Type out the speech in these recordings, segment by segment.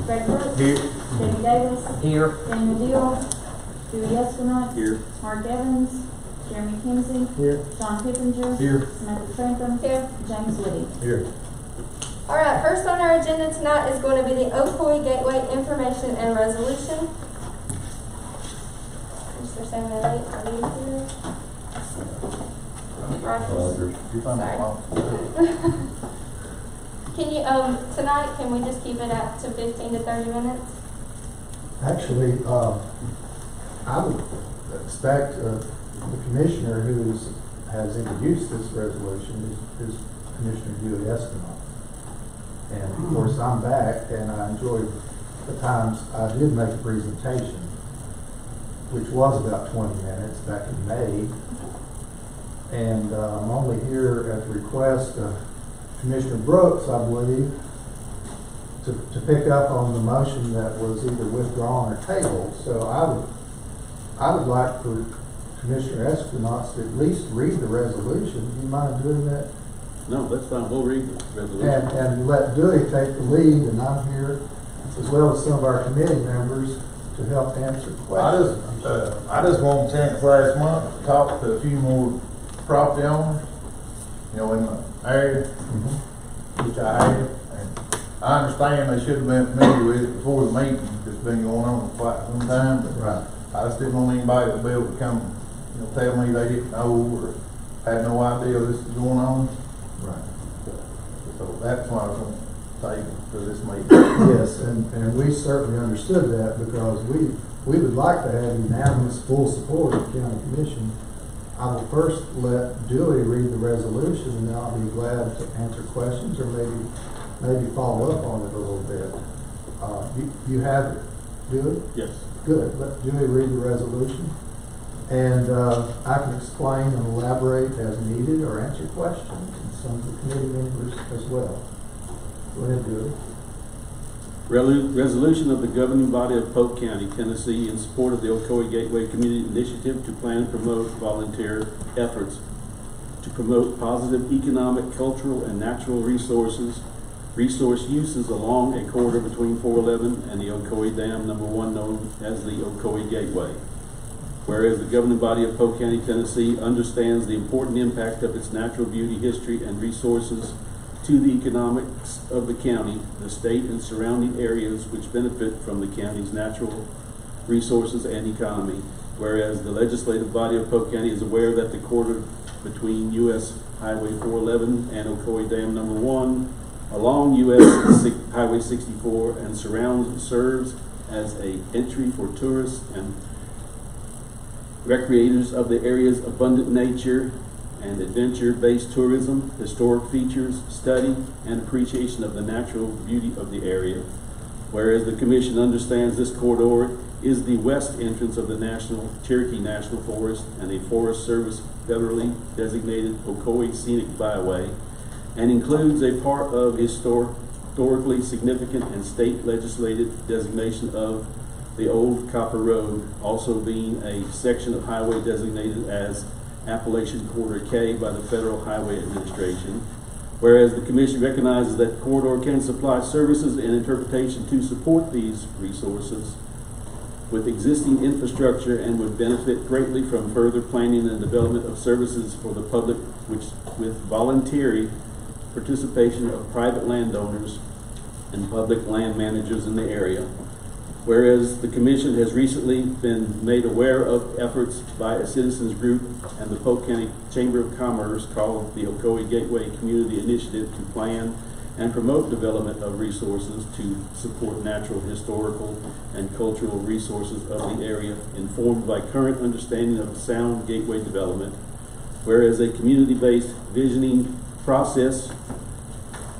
Greg Brooks. Here. Debbie Davis. Here. Daniel Deal. Dewey Estimate. Here. Mark Evans. Jeremy Kinsey. Here. John Pippinger. Here. Samantha Franklin. Here. James Woody. Here. All right, first on our agenda tonight is going to be the Ocoee Gateway Information and Resolution. Mr. Samuel, are you here? Rogers. Sorry. Can you, tonight, can we just keep it up to 15 to 30 minutes? Actually, I would expect the commissioner who has introduced this resolution is Commissioner Dewey Estimate. And of course, I'm back, and I enjoyed the times I did make a presentation, which was about 20 minutes back in May. And I'm only here at the request of Commissioner Brooks, I believe, to pick up on the motion that was either withdrawn or tabled. So I would like for Commissioner Espinots to at least read the resolution. Do you mind doing that? No, that's fine. We'll read the resolution. And let Dewey take the lead, and I'm here, as well as some of our committee members, to help answer questions. I just want a chance last month to talk to a few more property owners, in the area, which I have. And I understand they should have been familiar with it before the meeting. It's been going on for quite some time, but Right. I just didn't want anybody to be able to come, tell me they didn't know or had no idea this was going on. Right. So that's why I was going to take it for this meeting. Yes, and we certainly understood that, because we would like to have unanimous full support of the county commission. I will first let Dewey read the resolution, and then I'll be glad to answer questions or maybe follow up on it a little bit. You have it, Dewey? Yes. Good. Let Dewey read the resolution, and I can explain and elaborate as needed or answer questions, and some of the committee members as well. Go ahead, Dewey. Resolution of the governing body of Polk County, Tennessee, in support of the Ocoee Gateway Community Initiative to plan and promote volunteer efforts to promote positive economic, cultural, and natural resource uses along a corridor between 411 and the Ocoee Dam No. 1, known as the Ocoee Gateway. Whereas the governing body of Polk County, Tennessee understands the important impact of its natural beauty, history, and resources to the economics of the county, the state, and surrounding areas which benefit from the county's natural resources and economy. Whereas the legislative body of Polk County is aware that the corridor between U.S. Highway 411 and Ocoee Dam No. 1 along U.S. Highway 64 and serves as an entry for tourists and recreators of the area's abundant nature and adventure-based tourism, historic features, study, and appreciation of the natural beauty of the area. Whereas the Commission understands this corridor is the west entrance of the Cherokee National Forest and a Forest Service federally designated Ocoee Scenic Byway, and includes a part of historically significant and state legislated designation of the Old Copper Road, also being a section of highway designated as Appalachian Corridor K by the Federal Highway Administration. Whereas the Commission recognizes that the corridor can supply services and interpretation to support these resources with existing infrastructure and would benefit greatly from further planning and development of services for the public, which with voluntary participation of private landowners and public land managers in the area. Whereas the Commission has recently been made aware of efforts by a citizens group and the Polk County Chamber of Commerce called the Ocoee Gateway Community Initiative to plan and promote development of resources to support natural, historical, and cultural resources of the area, informed by current understanding of sound gateway development. Whereas a community-based visioning process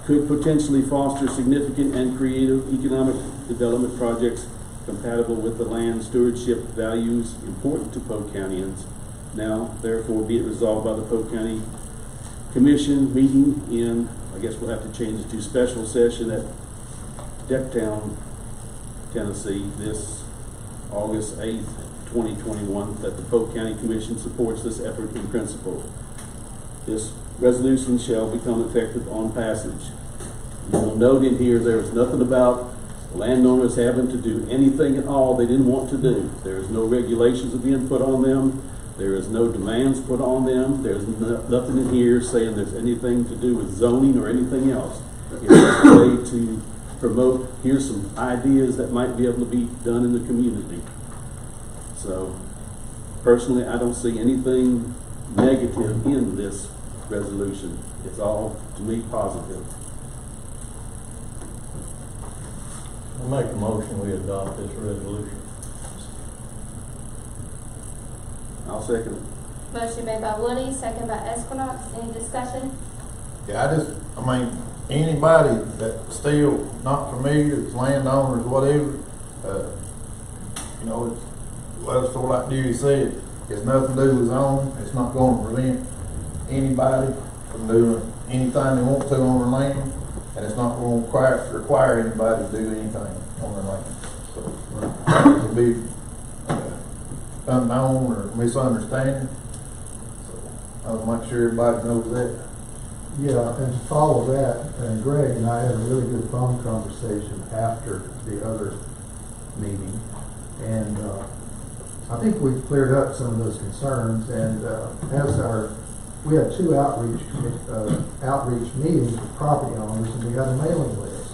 could potentially foster significant and creative economic development projects compatible with the land stewardship values important to Polk Countyans. Now, therefore, be it resolved by the Polk County Commission meeting in, I guess we'll have to change it to special session at Decktown, Tennessee, this August 8th, 2021, that the Polk County Commission supports this effort in principle. This resolution shall become effective on passage. You will note in here there is nothing about landowners having to do anything at all they didn't want to do. There is no regulations are being put on them. There is no demands put on them. There's nothing in here saying there's anything to do with zoning or anything else. It's just a way to promote, here's some ideas that might be able to be done in the community. So, personally, I don't see anything negative in this resolution. It's all, to me, positive. I make a motion we adopt this resolution. I'll second it. Motion made by Woody, second by Esquinox. Any discussion? Yeah, I mean, anybody that's still not familiar, it's landowners, whatever, you know, it's, well, it's sort of like Dewey said, it's nothing to do with zoning. It's not going to prevent anybody from doing anything they want to on their land, and it's not going to require anybody to do anything on their land. So, it could be unknown or misunderstanding. So, I'll make sure everybody knows that. Yeah, and to follow that, and Greg and I had a really good phone conversation after the other meeting, and I think we've cleared up some of those concerns, and we had 2 outreach meetings with property owners, and we got a mailing list.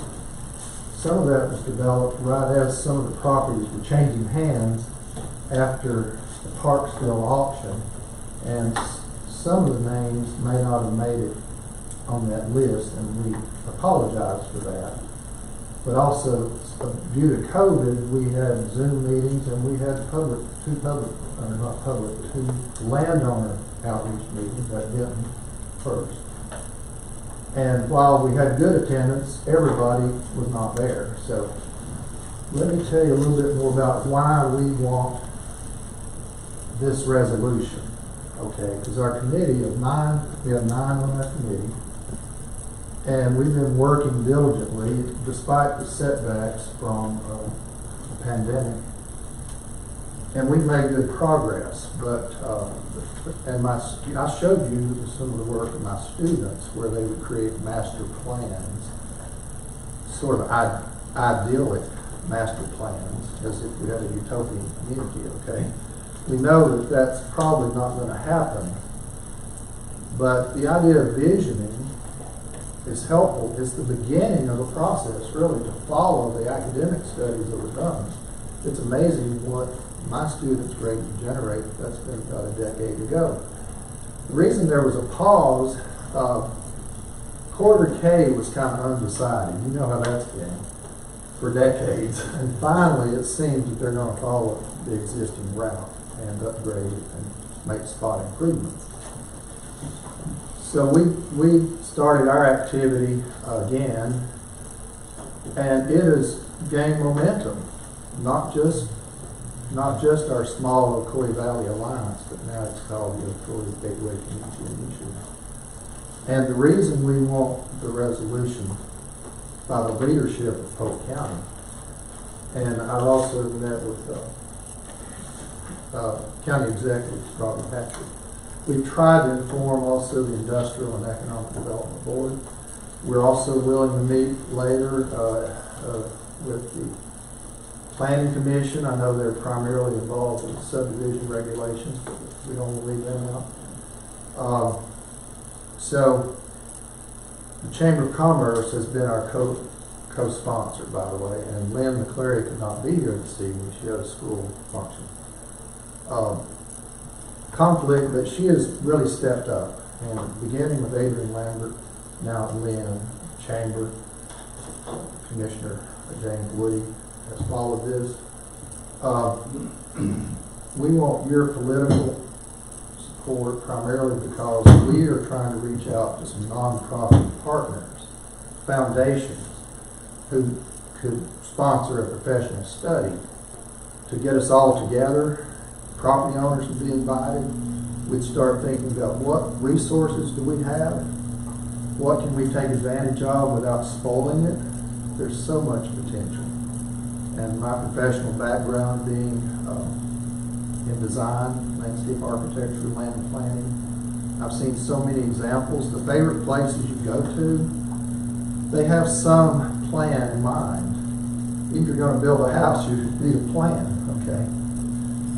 Some of that was developed right as some of the properties were changing hands after the Parksville auction, and some of the names may not have made it on that list, and we apologize for that. But also, due to COVID, we had Zoom meetings, and we had two landowner outreach meetings at Denton first. And while we had good attendance, everybody was not there. So let me tell you a little bit more about why we want this resolution. Okay, because our committee of 9, we have 9 on that committee, and we've been working diligently despite the setbacks from the pandemic. And we've made good progress, but I showed you some of the work of my students where they would create master plans, sort of idyllic master plans, as if we had a utopian community, okay? We know that that's probably not going to happen, but the idea of visioning is helpful. It's the beginning of a process, really, to follow the academic studies that were done. It's amazing what my students were able to generate. That's been about a decade ago. The reason there was a pause, Quarter K was kind of undecided. You know how that's been for decades. And finally, it seems that they're going to follow the existing route and upgrade it and make spot improvements. So we started our activity again, and it has gained momentum. Not just our small Ocoee Valley Alliance, but now it's called the Ocoee Gateway Community Initiative. And the reason we want the resolution by the leadership of Polk County, and I've also met with County Executive Robert Patrick. We've tried to inform also the Industrial and Economic Development Board. We're also willing to meet later with the Planning Commission. I know they're primarily involved with subdivision regulations, but we don't want to leave them out. So the Chamber of Commerce has been our co-sponsor, by the way, and Lynn McCleary could not be here this evening. She had a school function. Conflict, but she has really stepped up, and beginning with Adrian Lambert, now Lynn, Chamber, Commissioner James Woody has followed this. We want your political support primarily because we are trying to reach out to some nonprofit partners, foundations, who could sponsor a professional study to get us all together. Property owners would be invited. We'd start thinking about what resources do we have? What can we take advantage of without spoiling it? There's so much potential. And my professional background being in design, landscape architecture, land planning, I've seen so many examples. The favorite places you go to, they have some plan in mind. if you're gonna build a house, you need a plan, okay?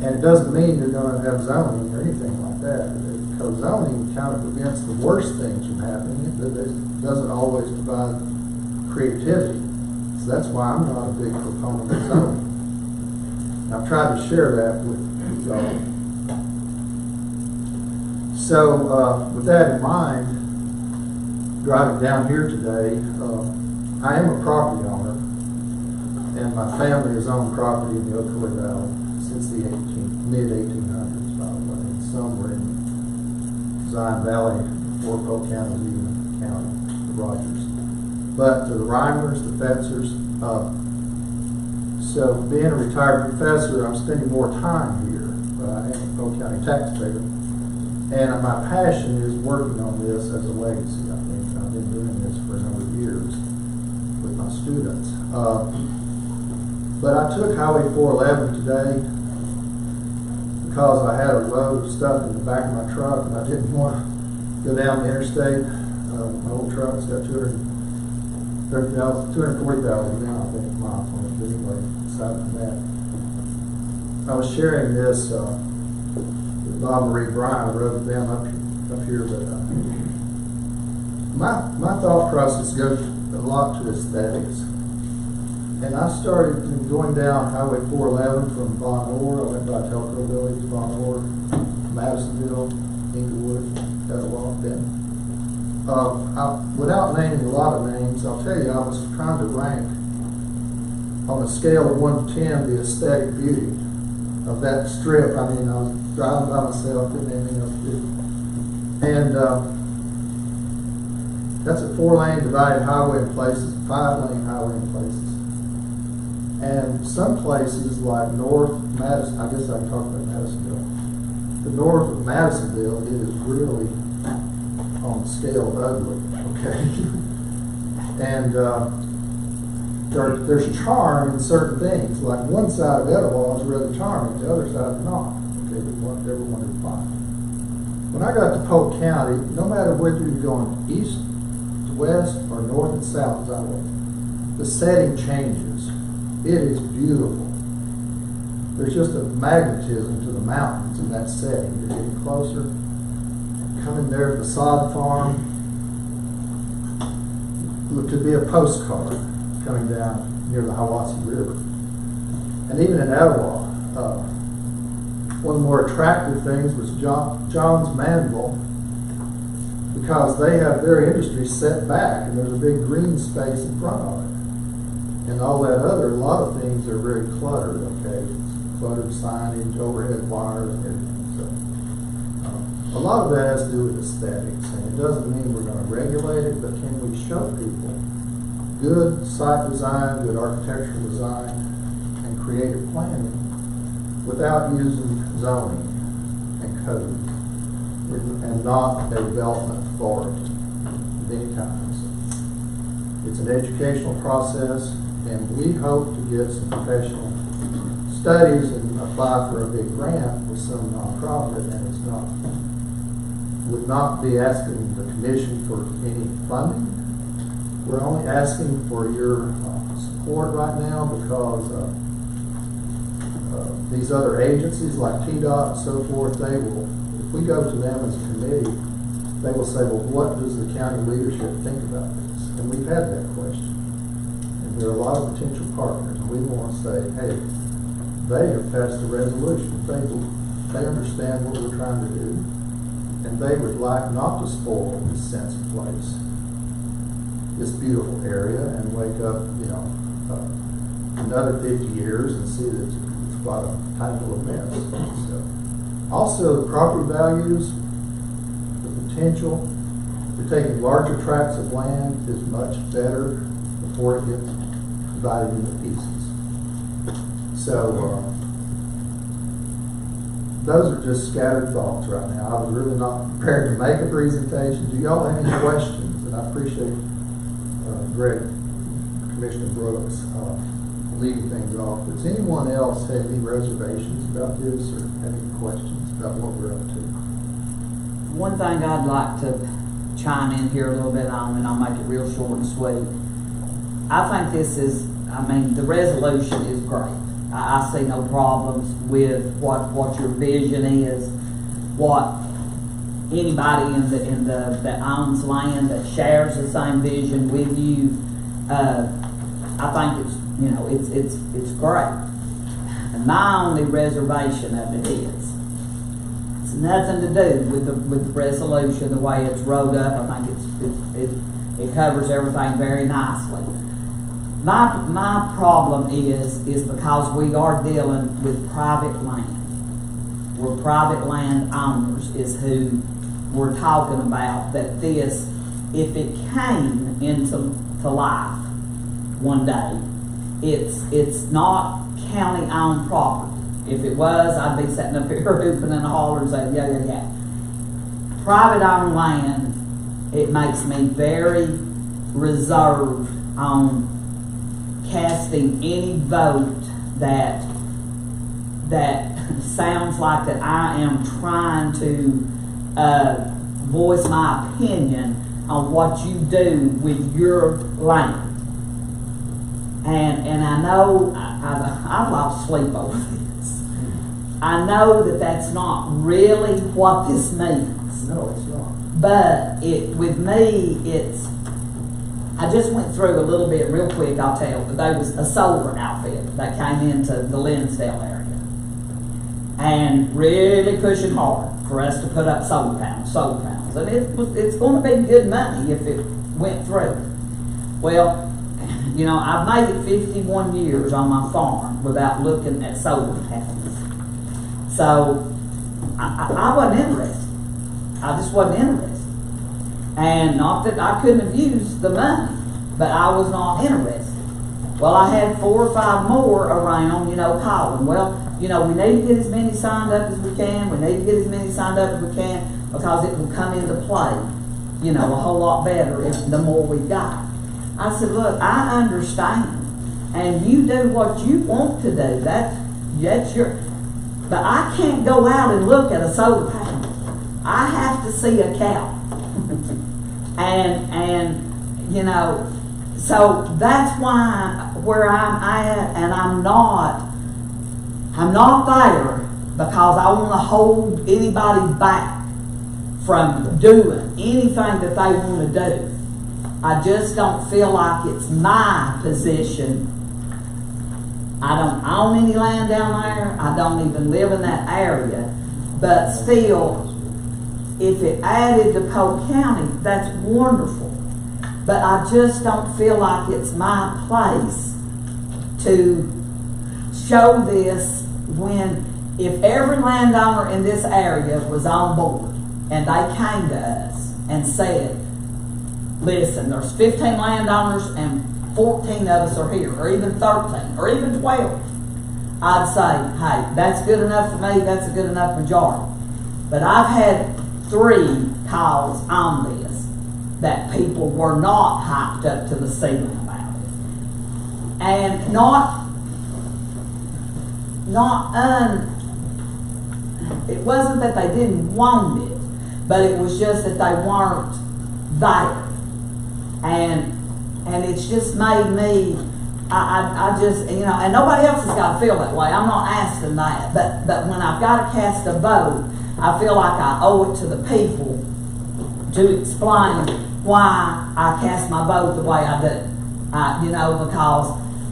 And it doesn't mean you're gonna have zoning or anything like that, because zoning kind of prevents the worst things from happening. It doesn't always provide creativity. So that's why I'm not a big proponent of zoning. And I've tried to share that with y'all. So, with that in mind, driving down here today, I am a property owner, and my family has owned property in the Ocoee Valley since the mid-1800s, by the way, and some were in Zion Valley, Fort Polk County, Union County, the Rogers. But the Reimers, the Fetzers, so being a retired professor, I'm spending more time here, but I am a Polk County taxpayer. And my passion is working on this as a legacy, I think. I've been doing this for a number of years with my students. But I took Highway 411 today because I had a load of stuff in the back of my truck and I didn't want to go down the interstate. My old truck's got 240,000 now, I think, miles on it. But anyway, aside from that, I was sharing this with Bob Marie Bryan. I wrote it down up here, but my thought process goes a lot to aesthetics. And I started going down Highway 411 from Von Orr. I went by Telco Village, Von Orr, Madisonville, Inglewood, Etowah, Benton. Without naming a lot of names, I'll tell you, I was trying to rank on a scale of 1 to 10 the aesthetic beauty of that strip. I mean, I was driving by myself, didn't have anything else to do. And that's a 4-lane divided highway in places, 5-lane highway in places. And some places like North Madison, I guess I can talk about Madisonville. The north of Madisonville, it is really on the scale of ugly, okay? And there's charm in certain things. Like one side of Etowah is really charming, the other side is not. Okay, whatever one is fine. When I got to Polk County, no matter whether you're going east to west or north and south, as I was, the setting changes. It is beautiful. There's just a magnetism to the mountains in that setting. You're getting closer. Coming there at the Sod Farm, it could be a postcard coming down near the Hiwassee River. And even in Etowah, one of the more attractive things was John's Manville, because they have their industry set back and there's a big green space in front of it. And all that other, a lot of things are very cluttered, okay? Cluttered signage, overhead wires, and everything. So, a lot of that has to do with aesthetics, and it doesn't mean we're going to regulate it, but can we show people good site design, good architectural design, and creative planning without using zoning and code, and not a development authority many times. It's an educational process, and we hope to get some professional studies and apply for a big grant with some nonprofit, and it's not, would not be asking the commission for any funding. We're only asking for your support right now because these other agencies like TDOT and so forth, they will, if we go to them as a committee, they will say, well, what does the county leadership think about this? And we've had that question. And there are a lot of potential partners, and we want to say, hey, they have passed a resolution. They understand what we're trying to do, and they would like not to spoil this sense of place, this beautiful area, and wake up, you know, another 50 years and see that it's quite a tiny little mess. So, also, the property values, the potential for taking larger tracts of land is much better before it gets divided into pieces. So, those are just scattered thoughts right now. I was really not prepared to make a presentation. Do y'all have any questions? And I appreciate Greg, Commissioner Brooks, leading things off. Does anyone else have any reservations about this or have any questions about what we're up to? One thing I'd like to chime in here a little bit on, and I'll make it real short and sweet. I think this is I mean, the resolution is great. I see no problems with what your vision is, what anybody that owns land that shares the same vision with you. I think it's great. And my only reservation of it is, it's nothing to do with the resolution, the way it's wrote up. I think it covers everything very nicely. My problem is because we are dealing with private land. We're private land owners is who we're talking about, that this, if it came into life one day, it's not county owned property. If it was, I'd be sitting up here hooping and hollering saying, yeah. Private owned land, it makes me very reserved on casting any vote that sounds like that I am trying to voice my opinion on what you do with your land. And I know I've lost sleep over this. I know that that's not really what this means. No, it's not. But with me, I just went through a little bit real quick, I'll tell you. There was a solar outfit that came into the Linsdale area and really pushing hard for us to put up solar panels. And it's going to be good money if it went through. Well, I've made it 51 years on my farm without looking at solar panels. So I wasn't interested. I just wasn't interested. And not that I couldn't have used the money, but I was not interested. Well, I had 4 or 5 more around, calling. Well, we need to get as many signed up as we can. We need to get as many signed up as we can because it will come into play, a whole lot better the more we got. I said, look, I understand. And you do what you want to do. That's your... But I can't go out and look at a solar panel. I have to see a cow. and so that's why where I'm at, and I'm not there because I want to hold anybody back from doing anything that they want to do. I just don't feel like it's my position. I don't own any land down there. I don't even live in that area. But still, if it added to Polk County, that's wonderful. But I just don't feel like it's my place to show this if every landowner in this area was on board and they came to us and said, listen, there's 15 landowners and 14 of us are here, or even 13, or even 12. I'd say, hey, that's good enough for me, that's a good enough majority. But I've had 3 calls on this that people were not hyped up to the ceiling about it. And it wasn't that they didn't want it, but it was just that they weren't there. And it's just made me, I just, and nobody else has got to feel that way. I'm not asking that. But when I've got to cast a vote, I feel like I owe it to the people to explain why I cast my vote the way I do. Because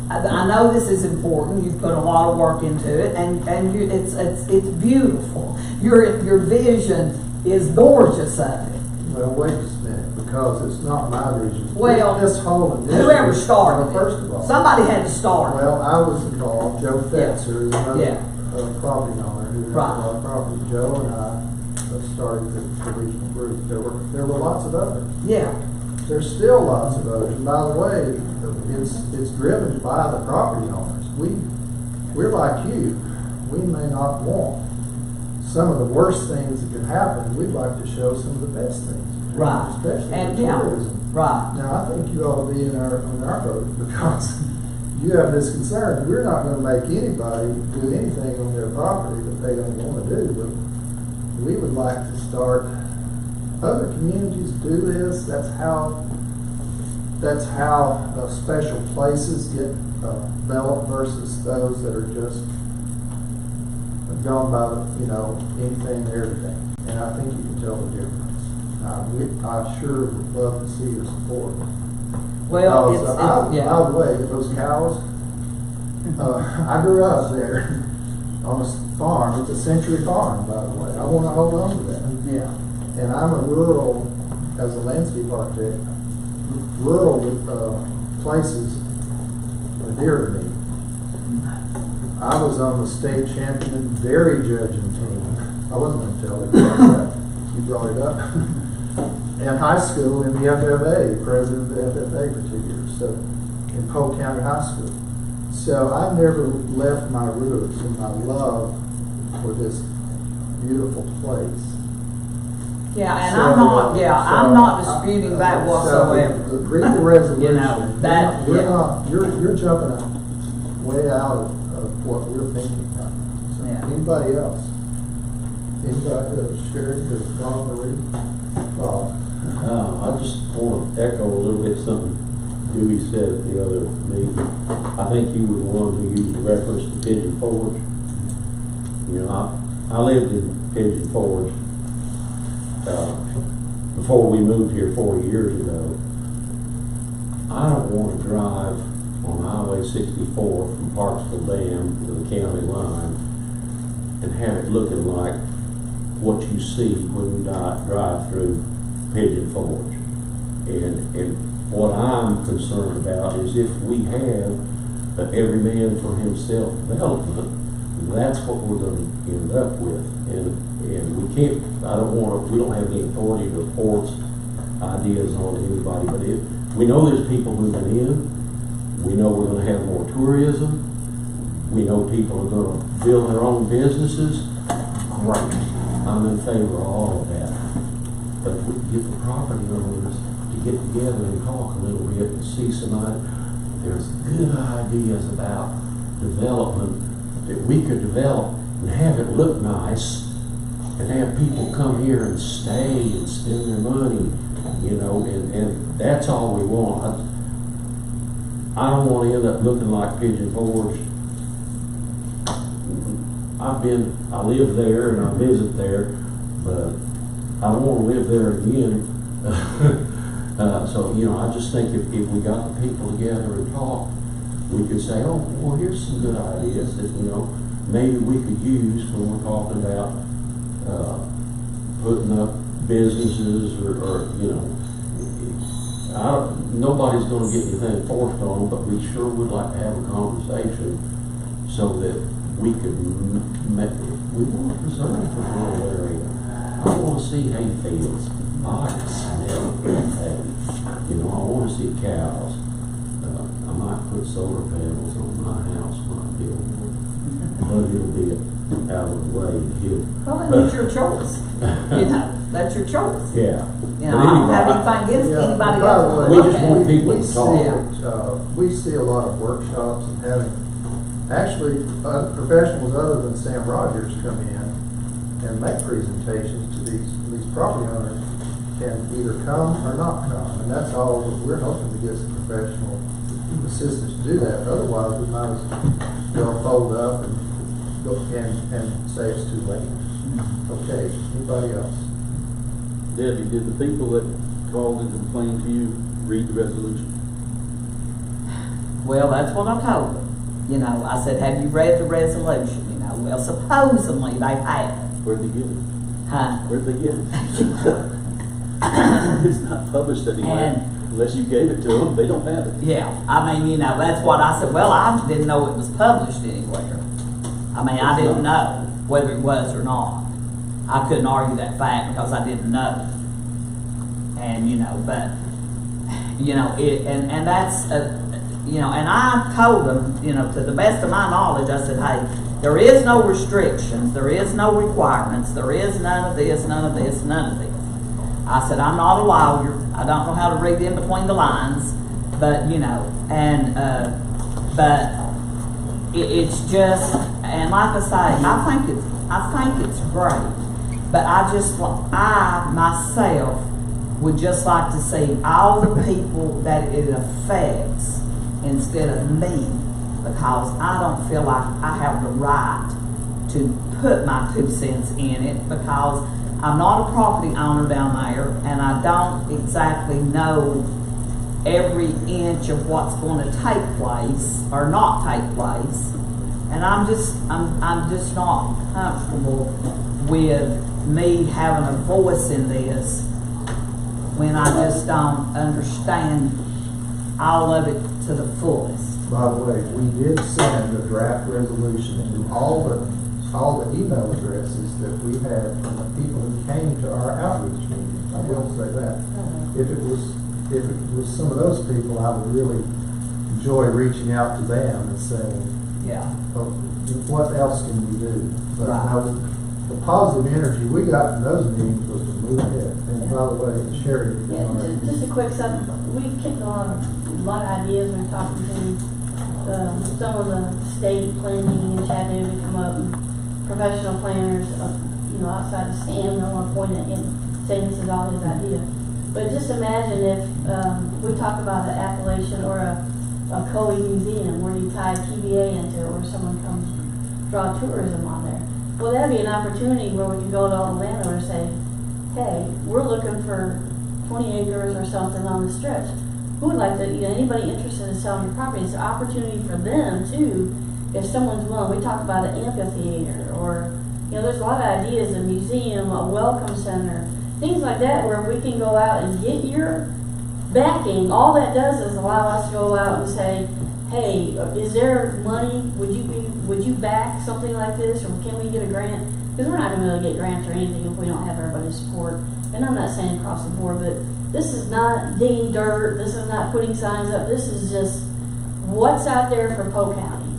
I know this is important. You've put a lot of work into it, and it's beautiful. Your vision is gorgeous of it. Well, wait a minute, because it's not my vision. Well, this whole initiative, whoever started first it, of all, somebody had to start it. well, I was involved. Joe Fetzer is another Yeah. property owner who has a Right. lot of property. Joe and I started the regional group. There were lots of others. Yeah, There's still lots of others. And by the way, it's driven by the property owners. We're like you. We may not want some of the worst things that could happen. We'd like to show some of the best things. Right. Especially And, in tourism. right. Now, I think you ought to be in our boat because you have this concern. We're not going to make anybody do anything on their property that they don't want to do. But we would like to start. Other communities do this. That's that's how special places get developed versus those that are just gone by the, you know, anything and everything. And I think you can tell the difference. I sure would love to see your support. Well, Because, yeah. by the way, those cows, I grew up there on a farm. It's a century farm, by the way. I want to hold on to that. Yeah. And I'm a rural, as a landscape architect, rural places are dear to me. I was on the state champion dairy judging team. I wasn't going to tell you you brought it up. In high school, in the FFA, president of the FFA for 2 years, so in Polk County High School. So I've never left my roots and my love for this beautiful place. Yeah, and So, I'm not disputing that whatsoever. So, read the resolution. You know, that- You're yeah. not, you're jumping way out of what we're thinking right now. So, Yeah. anybody else? Anybody, Sherry, Ron, Marie? Bob? I just want to echo a little bit something Dewey said at the other meeting. I think you were the one who used the reference to Pigeon Forge. You know, I lived in Pigeon Forge before we moved here 40 years ago. I don't want to drive on Highway 64 from Parksville Dam to the county line and have it looking like what you see when you drive through Pigeon Forge. And what I'm concerned about is if we have every man for himself development, that's what we're going to end up with. And we can't, we don't have any authority to force ideas on anybody, but if we know there's people moving in, we know we're going to have more tourism, we know people are going to build their own businesses, great. I'm in favor of all of that. But if we can get the property owners to get together and talk a little bit and see there's good ideas about development that we could develop and have it look nice and have people come here and stay and spend their money, you know, and that's all we want. I don't want to end up looking like Pigeon Forge. I live there and I visit there, but I don't want to live there again. So, you know, I just think if we got the people together and talk, we could say, oh, well, here's some good ideas that, you know, maybe we could use when we're talking about putting up businesses or you know, nobody's going to get anything forced on them, but we sure would like to have a conversation so that we could we want to preserve the rural area. I want to see hay fields. I like to smell hay. You know, I want to see cows. I might put solar panels on my house when I build one, but it'll be out of the way here. Well, then it's your choice. You know, that's your choice. Yeah. You know, I don't have anything against anybody by the else. way, We just want people to talk. We see a lot of workshops and having, actually, professionals other than Sam Rogers come in and make presentations to these property owners, can either come or not come. And that's all, we're hoping to get some professional assistants to do that. Otherwise, we might as well fold up and go and say it's too late. Okay, anybody else? Debbie, did the people that called and complained to you read the resolution? Well, that's what I told them. You know, I said, have you read the resolution? You know, well, supposedly they have. Where'd they get it? Huh? Where'd they get it? It's not published anywhere. And- Unless you gave it to them, they don't have it. Yeah, I mean, you know, that's what I said. Well, I didn't know it was published anywhere. I mean, I didn't know whether it was or not. I couldn't argue that fact because I didn't know. And, you know, but, you know, and that's, you know, and I told them, you know, to the best of my knowledge, I said, hey, there is no restrictions, there is no requirements, there is none of this, none of this, none of this. I said, I'm not a lawyer, I don't know how to read in between the lines, but, you know, and, but it's just, and like I say, I think it's great, but I myself would just like to see all the people that it affects instead of me, because I don't feel like I have the right to put my 2 cents in it, because I'm not a property owner down there, and I don't exactly know every inch of what's going to take place or not take place. And I'm just not comfortable with me having a voice in this when I just don't understand all of it to the fullest. By the way, we did send a draft resolution to all the email addresses that we had from the people who came to our outreach meeting. I will say that. If it was some of those people, I would really enjoy reaching out to them and saying, Yeah. well, what else can we do? But Right. the positive energy we got from those meetings was to move ahead. And by the way, Sherry, if you Yeah, wanna- just a quick sub, we've kicked a lot of ideas when talking to some of the state planning and Chattanooga come up, and professional planners, outside of Sam, I want to point at him, saying this is all his idea. But just imagine if we talk about an Appalachian or a Coe museum where you tie TVA into it, where someone comes draw tourism on there. Well, that'd be an opportunity where we could go to all the landowners and say, hey, we're looking for 20 acres or something on the stretch. Who would like to, anybody interested in selling your property? It's an opportunity for them too, if someone's willing. We talk about an amphitheater, or, there's a lot of ideas, a museum, a welcome center, things like that, where we can go out and get your backing. All that does is allow us to go out and say, hey, is there money? Would you back something like this, or can we get a grant? Because we're not going to be able to get grants or anything if we don't have everybody's support. And I'm not saying across the board, but this is not digging dirt. This is not putting signs up. This is just what's out there for Polk County.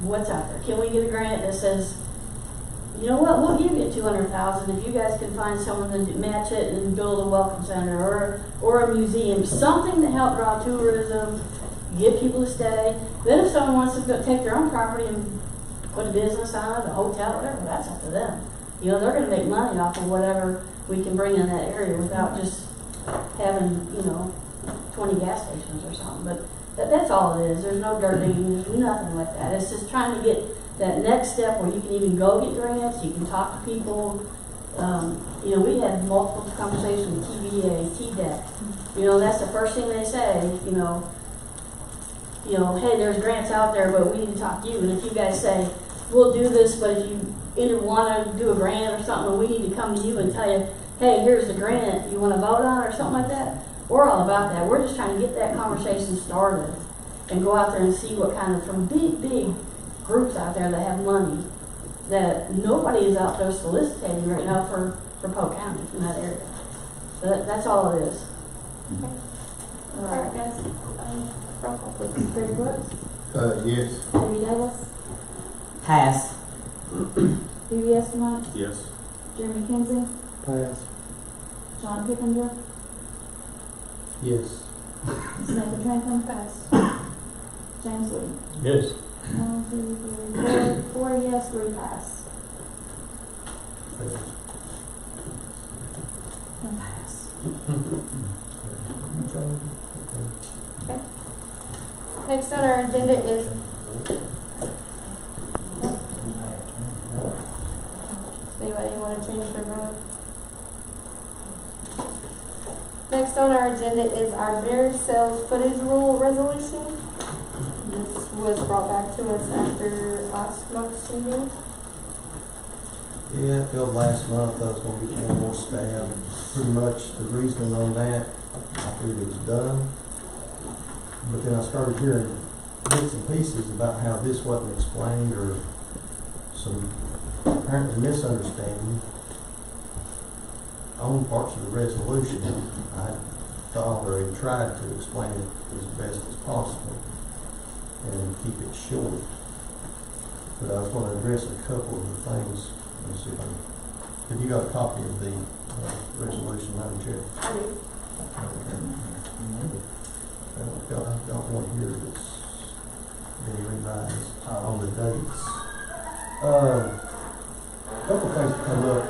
What's out there? Can we get a grant that says, you know what, we'll give you $200,000 if you guys can find someone to match it and build a welcome center or a museum, something to help draw tourism, get people to stay. Then if someone wants to go take their own property and put a business on it, a hotel, whatever, that's up to them. They're going to make money off of whatever we can bring in that area without just having, 20 gas stations or something. But that's all it is. There's no dirt digging, there's nothing like that. It's just trying to get that next step where you can even go get grants, you can talk to people. We had multiple conversations with TVA, TDEC. That's the first thing they say, hey, there's grants out there, but we need to talk to you. And if you guys say, we'll do this, but if you either want to do a grant or something, we need to come to you and tell you, hey, here's the grant you want to vote on or something like that. We're all about that. We're just trying to get that conversation started and go out there and see what kind of, from big groups out there that have money that nobody is out there soliciting right now for Polk County in that area. So that's all it is. All right, guys. Roll call, please. Greg Brooks, Yes. Debbie Davis, Pass. Dewey Estimate, Yes. Jeremy Kinsey, Pass. John Pippinger, Yes. Samantha Franklin, pass. James Woody. Yes. 1, 2, 3, 4, 4 yes, 3 pass. And pass. Okay. Next on our agenda is anybody want to change their vote? Next on our agenda is our beer sales footage rule resolution. This was brought back to us after last month's meeting. Yeah, I felt last month I was gonna get one more stab. Pretty much the reasoning on that, I figured it was done. But then I started hearing bits and pieces about how this wasn't explained, or some apparently misunderstanding on parts of the resolution. I thought or had tried to explain it as best as possible and keep it short. But I was going to address a couple of the things. Let's see if have you got a copy of the resolution, Madam Chair? I do. I've got one here that's been revised on the dates. A couple things that come up.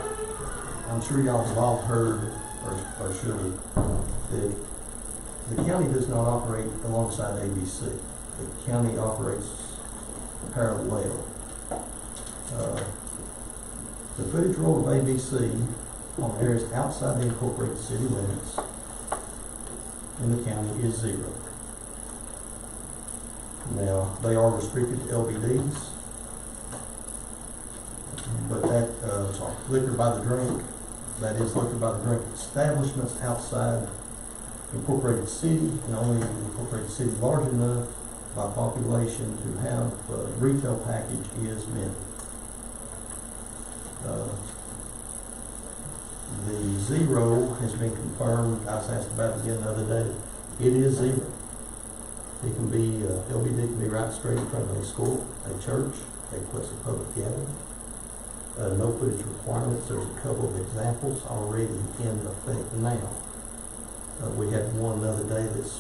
I'm sure y'all have all heard or should we? The county does not operate alongside ABC. The county operates parallel. The footage rule of ABC on areas outside the incorporated city limits in the county is 0. Now, they are restricted to LBDs, but liquor by the drink, that is liquor by the drink establishments outside incorporated city, and only incorporated city large enough by population to have a retail package is met. The 0 has been confirmed. I was asked about it again the other day. It is 0. It can be, LBD can be right straight in front of a school, a church, a place of public gathering. No footage requirements. There's a couple of examples already in effect now. We had one the other day that's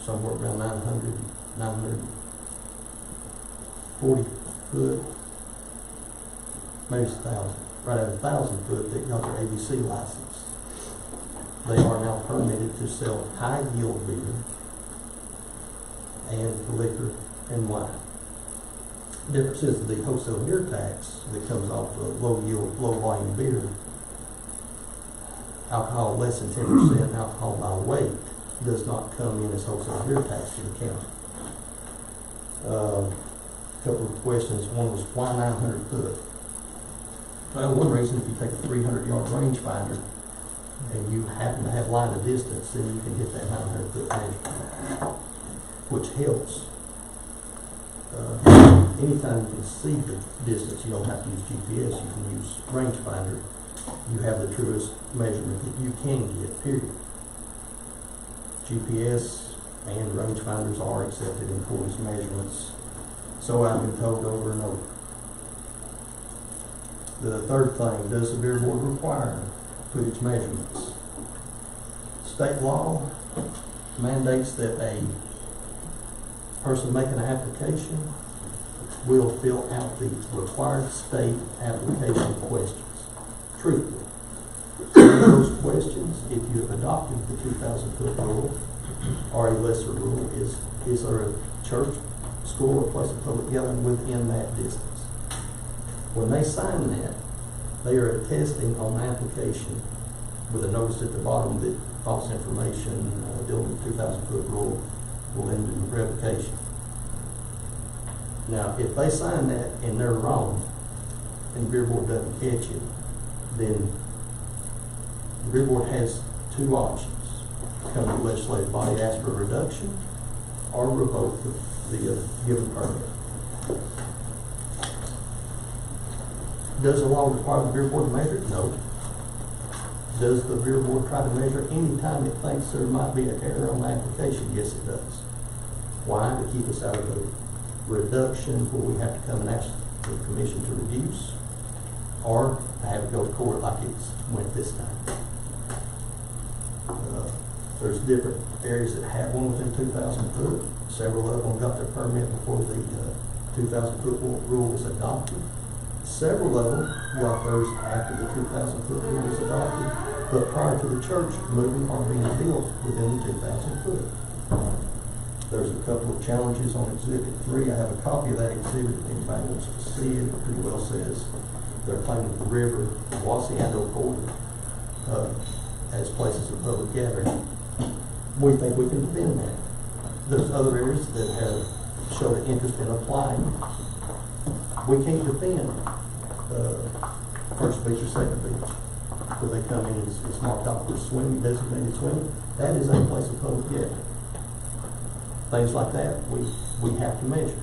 somewhere around 940 foot, maybe it's 1,000, right at 1,000 foot that got their ABC license. They are now permitted to sell high yield beer and liquor and wine. The difference is the wholesale beer tax that comes off of low yield, low volume beer, alcohol less than 10% alcohol by weight, does not come in as wholesale beer tax to the county. A couple of questions. One was, why 900 foot? Well, one reason, if you take a 300-yard rangefinder and you happen to have line of distance, then you can hit that 900 foot measurement, which helps. Anytime you can see the distance, you don't have to use GPS, you can use rangefinder. You have the truest measurement that you can get, period. GPS and rangefinders are accepted in accordance measurements, so I've been told over and over. The third thing, does the Beer Board require footage measurements? State law mandates that a person making an application will fill out the required state application questions. Truthfully, some of those questions, if you have adopted the 2,000 foot rule or a lesser rule, is there a church, school, or place of public gathering within that distance? When they sign that, they are attesting on the application with a notice at the bottom that false information dealing with the 2,000 foot rule will end in revocation. Now, if they sign that and they're wrong, and the Beer Board doesn't catch it, then the Beer Board has two options. Come to the legislative body, ask for a reduction, or revoke the given permit. Does the law require the Beer Board to measure it? No. Does the Beer Board try to measure any time it thinks there might be an error on the application? Yes, it does. Why? To keep us out of the reduction where we have to come and ask the commission to reduce, or to have it go to court like it's went this time. There's different areas that have one within 2,000 foot. Several of them got their permit before the 2,000 foot rule was adopted. Several of them got theirs after the 2,000 foot rule was adopted, but prior to the church moving or being built within the 2,000 foot. There's a couple of challenges on Exhibit 3. I have a copy of that exhibit if anybody wants to see it. It pretty well says they're claiming the river, Wassee and Ocoee, as places of public gathering. We think we can defend that. There's other areas that have showed an interest in applying. We can't defend First Beach or Second Beach, where they come in and it's marked off for swimming, designated swimming. That is a place of public gathering. Things like that, we have to measure.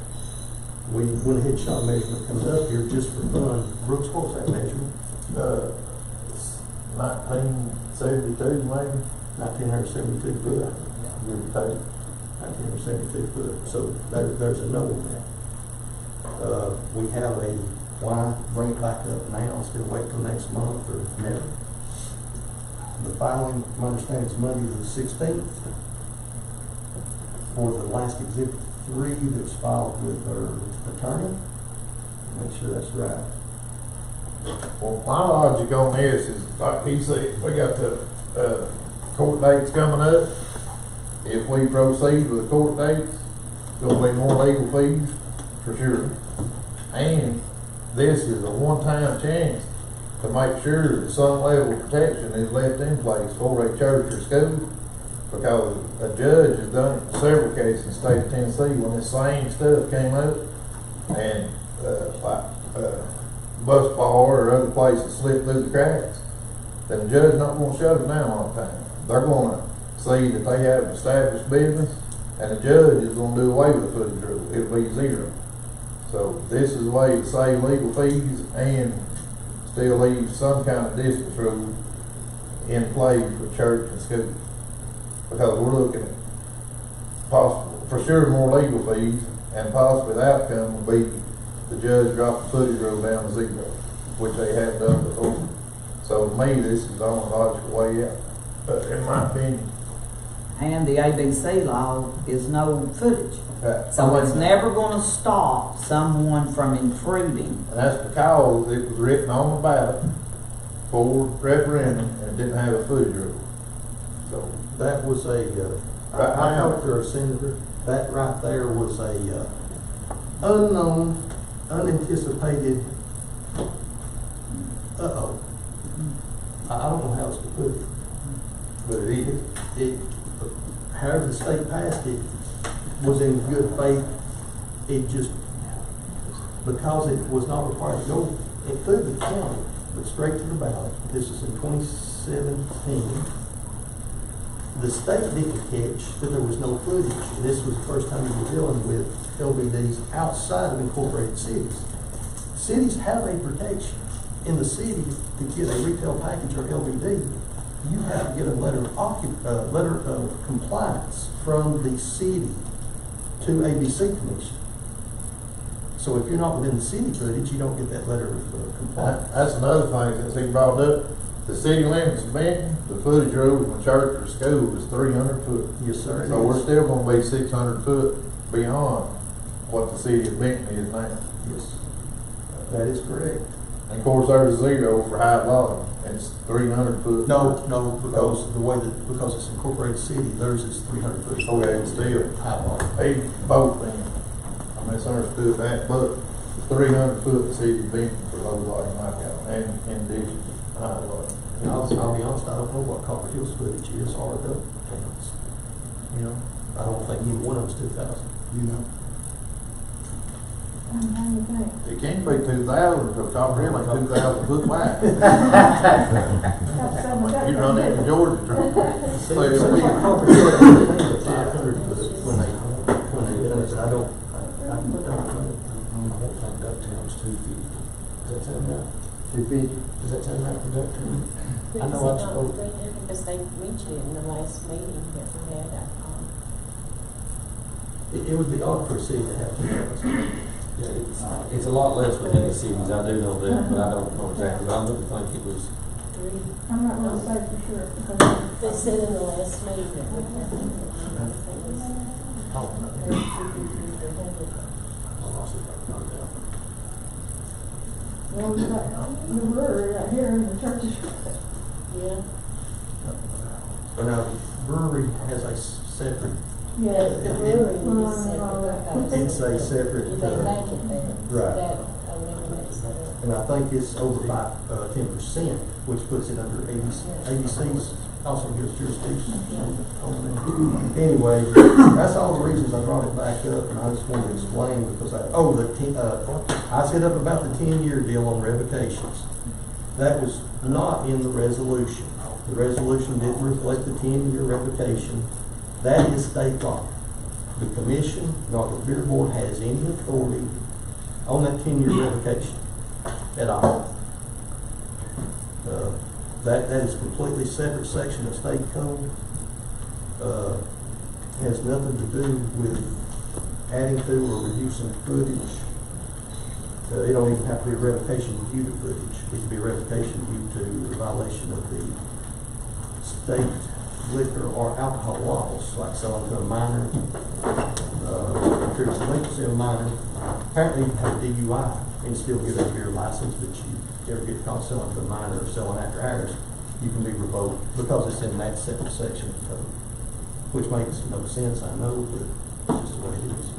We went ahead and shot a measurement comes up here just for fun. Brooks, what was that measurement? 1972 maybe? 1972 foot. Give or take. 1972 foot. So there's a no on that. We have a, why bring it back up now, still wait till next month or never? The filing, my understanding, is Monday the 16th. For the last Exhibit 3 that's filed with our attorney. Make sure that's right. Well, my logic on this is, like he said, we got the court dates coming up. If we proceed with the court dates, there'll be more legal fees, for sure. And this is a one-time chance to make sure that some level of protection is left in place for a church or school. Because a judge has done it in several cases in the state of Tennessee when this same stuff came up, and bus bar or other places slipped through the cracks. Then the judge not going to shut them down all the time. They're going to see that they have established business, and the judge is going to do away with the footage rule. It'll be zero. So this is a way to save legal fees and still leave some kind of distance rule in place for church and school. Because we're looking at possible, for sure, more legal fees, and possibly the outcome will be the judge drop the footage rule down to zero, which they haven't done before. So to me, this is the only logical way out, in my opinion. And the ABC law is no footage. Right. So it's never gonna stop someone from intruding. And that's because it was written on the ballot for referendum and it didn't have a footage rule. So That was a, Right I now. talked to a senator, that right there was a, unknown, unanticipated, uh-oh. I don't know how else to put it. but it is. It, however the state passed it, was in good faith. It just, because it was not required to go through the county, but straight to the ballot. This is in 2017. The state didn't catch that there was no footage. This was the first time we were dealing with LVDs outside of incorporated cities. Cities have a protection. In the city, to get a retail package or LVD, you have to get a letter of compliance from the city to ABC Commission. So if you're not within the city footage, you don't get that letter of compliance. That's another thing that he brought up. The city limits of Benton, the footage rule from a church or school is 300 foot. Yes, sir. it So we're is. still gonna be 600 foot beyond what the city of Benton is now. Yes, that is correct. And of course, there's a zero for high volume, and it's 300 foot. No, because the way that, because it's incorporated city, theirs is 300 foot. Okay, it's still. High volume. They both then. I misunderstood that, but 300 foot city of Benton for low volume like that, and in addition, high volume. And I'll be honest, I don't know what Copper Hills footage is or the towns. You know, I don't think either one of them's 2,000. You know? It can't be 2,000, because Copper Hill ain't 2,000 foot wide. You run into Georgia. So it's a big- Copper Hill, I think it's 500 when they done it, but I don't know. I don't think Ducktown's 250. Does that sound right? 250. Does that sound right for Ducktown? I know I spoke. Because they mentioned it in the last meeting that we had at, It would be odd for a city to have 2,000. Yeah, it's a lot less within the cities, I do know that, but I don't know exactly. I wouldn't think it was. three. I'm not gonna say for sure, because They said in the last meeting that we had. Oh, no. I lost it. well, we got the brewery right here and the church is. Yeah. But now, brewery has a separate, Yeah. The brewery is separate. it's a separate, They make it there. right. That eliminates that. And I think it's over 10%, which puts it under ABC's, also gives jurisdiction. Anyway, that's all the reasons I brought it back up, and I just wanted to explain, because I said up about the 10-year deal on revocations. That was not in the resolution. The resolution didn't reflect the 10-year revocation. That is state law. The commission, nor the beer board, has any authority on that 10-year revocation at all. That is a completely separate section of state code. Has nothing to do with adding to or reducing footage. It don't even have to be a revocation due to footage. It can be a revocation due to a violation of the state liquor or alcohol laws, like selling to a minor, increasing delinquency of a minor. Apparently you can have a DUI and still get a beer license, but you ever get caught selling to a minor or selling after hours, you can be revoked, because it's in that separate section of the code, which makes no sense, I know, but it's just the way it is.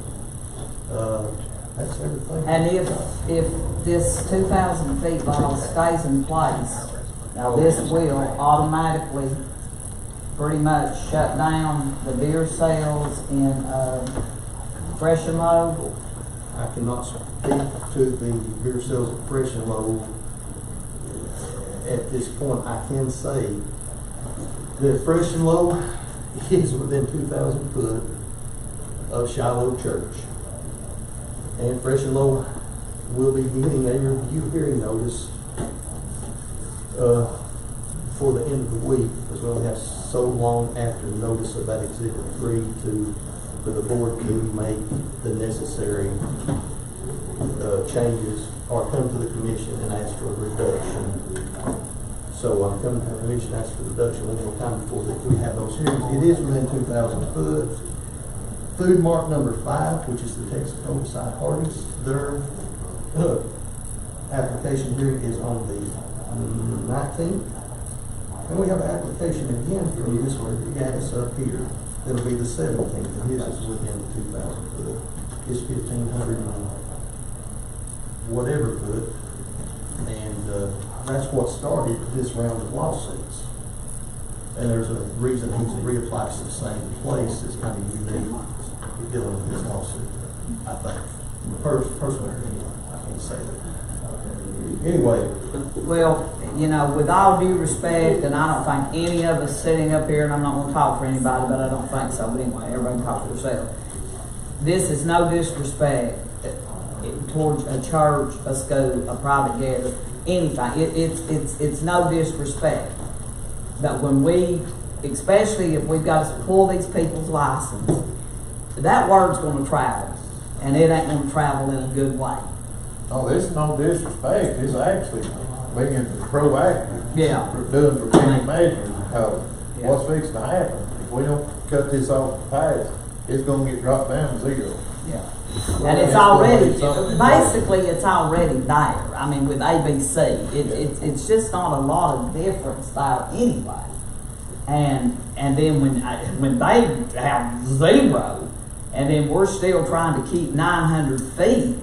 That's everything. And if this 2,000 feet law stays in place, now this will automatically pretty much shut down the beer sales in Fresh and Low. I cannot speak to the beer sales at Fresh and Low. At this point, I can say that Fresh and Low is within 2,000 foot of Shiloh Church. And Fresh and Low will be getting a review hearing notice for the end of the week, because we only have so long after notice of that Exhibit 3 for the board to make the necessary changes, or come to the commission and ask for a reduction. So I'm coming to the commission, ask for a reduction one more time before we have those hearings. It is within 2,000 foot. Food Mart number 5, which is the Texaco beside Hardee's, their application hearing is on the 19th. And we have an application again from this one, Gaddis up here. It'll be the 17th, and his is within 2,000 foot. It's 1,500 and whatever foot. And that's what started this round of lawsuits. And there's a reason he's reapplied to the same place. It's kind of unique dealing with this lawsuit, I think. Personally, anyway, I can't say that. Anyway. Well, you know, with all due respect, and I don't think any of us sitting up here, and I'm not going to talk for anybody, but I don't think so. But anyway, everybody can talk for themselves. This is no disrespect towards a church, a school, a private gathering, anything. It's no disrespect. But when we, especially if we've got to pull these people's license, that word's going to travel, and it ain't going to travel in a good way. No, this is no disrespect, it's actually being proactive. Yeah. Doing preventive measures, because what's fixing to happen, if we don't cut this off the pass, it's gonna get dropped down to 0. Yeah. And it's already, basically it's already there. I mean, with ABC, it's just not a lot of difference there anyway. And then when they have 0, and then we're still trying to keep 900 feet,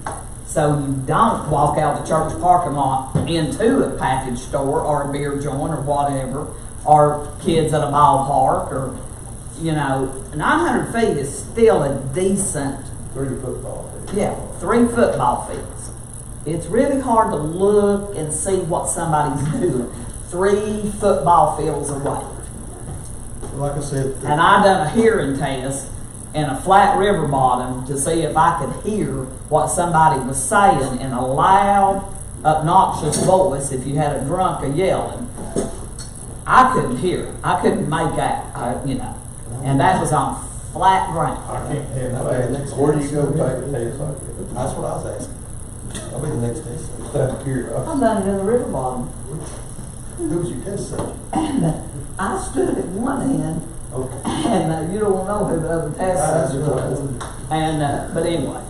so you don't walk out the church parking lot into a package store or a beer joint or whatever, or kids at a ball park, or, you know, 900 feet is still a decent, 3 football fields. yeah, 3 football fields. It's really hard to look and see what somebody's doing 3 football fields away. Like I said, And I done a hearing test in a flat river bottom to see if I could hear what somebody was saying in a loud, obnoxious voice. If you had a drunk or yelling, I couldn't hear it. I couldn't make out, you know. And that was on flat ground. I can't have where do you go take a test like that? that's what I was asking. I'll be the next test. Just out of curiosity. I done it in the river bottom. Who was your test subject? And I stood at one end, Okay. and you don't know who the other test was. And, but anyway,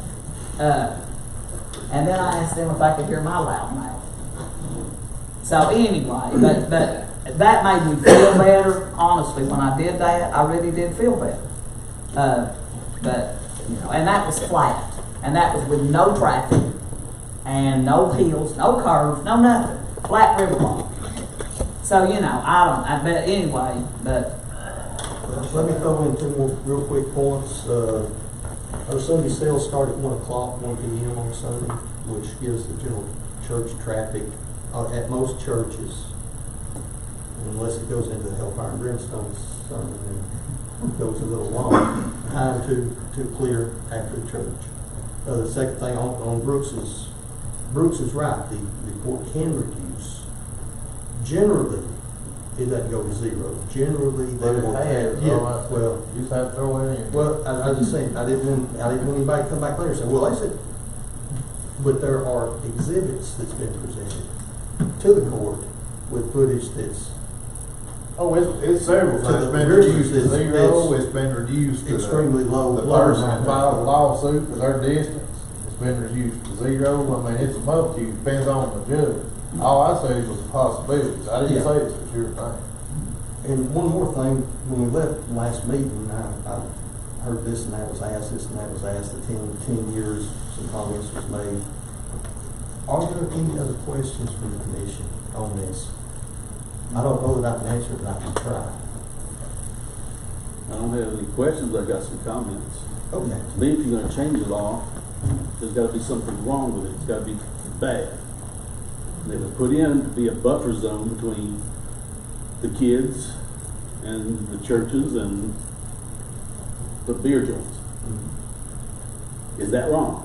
and then I asked them if I could hear my loud mouth. So anyway, but that made me feel better. Honestly, when I did that, I really did feel better. But, you know, and that was flat. And that was with no traffic, and no hills, no curves, no nothing. Flat river bottom. So, you know, but anyway, but. Let me throw in 2 more real quick points. Our Sunday sales start at 1 o'clock, 1 p.m. on Sunday, which gives the general church traffic at most churches, unless it goes into the Hellfire and Brimstone sermon and goes a little long, time to clear after the church. The second thing on Brooks is right. The court can reduce. Generally, it doesn't go to 0. Generally, they will have. Yeah, well, you just have to throw it in. Well, I was just saying, I didn't want anybody to come back later and say, well, they said, but there are exhibits that's been presented to the court with footage that's Oh, it's several things. It's been reduced to 0, it's been reduced to extremely low. the person that filed a lawsuit for their distance. It's been reduced to 0. I mean, it's a multitude, depends on the judge. All I said was possibilities, I didn't Yeah. say it's a sure thing. And one more thing, when we left last meeting, I heard this and that was asked, this and that was asked, the 10 years, some comments was made. Are there any other questions from the commission on this? I don't know that I can answer it, but I can try. I don't have any questions, I got some comments. Okay. To me, if you're gonna change the law, there's gotta be something wrong with it, it's gotta be bad. And it was put in to be a buffer zone between the kids and the churches and the beer joints. Is that wrong?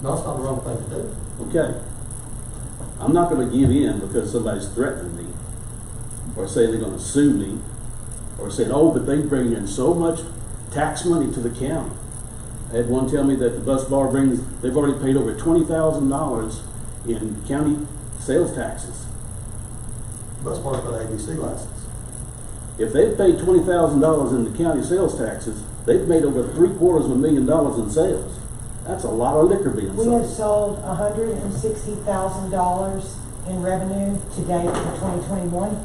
No, it's not the wrong thing to do. Okay. I'm not gonna give in because somebody's threatening me, or say they're gonna sue me, or saying, oh, but they bring in so much tax money to the county. I had one tell me that the bus bar they've already paid over $20,000 in county sales taxes. Bus bar's got an ABC license. If they've paid $20,000 in the county sales taxes, they've made over $750,000 in sales. That's a lot of liquor being We have sold. sold $160,000 in revenue to date for 2021.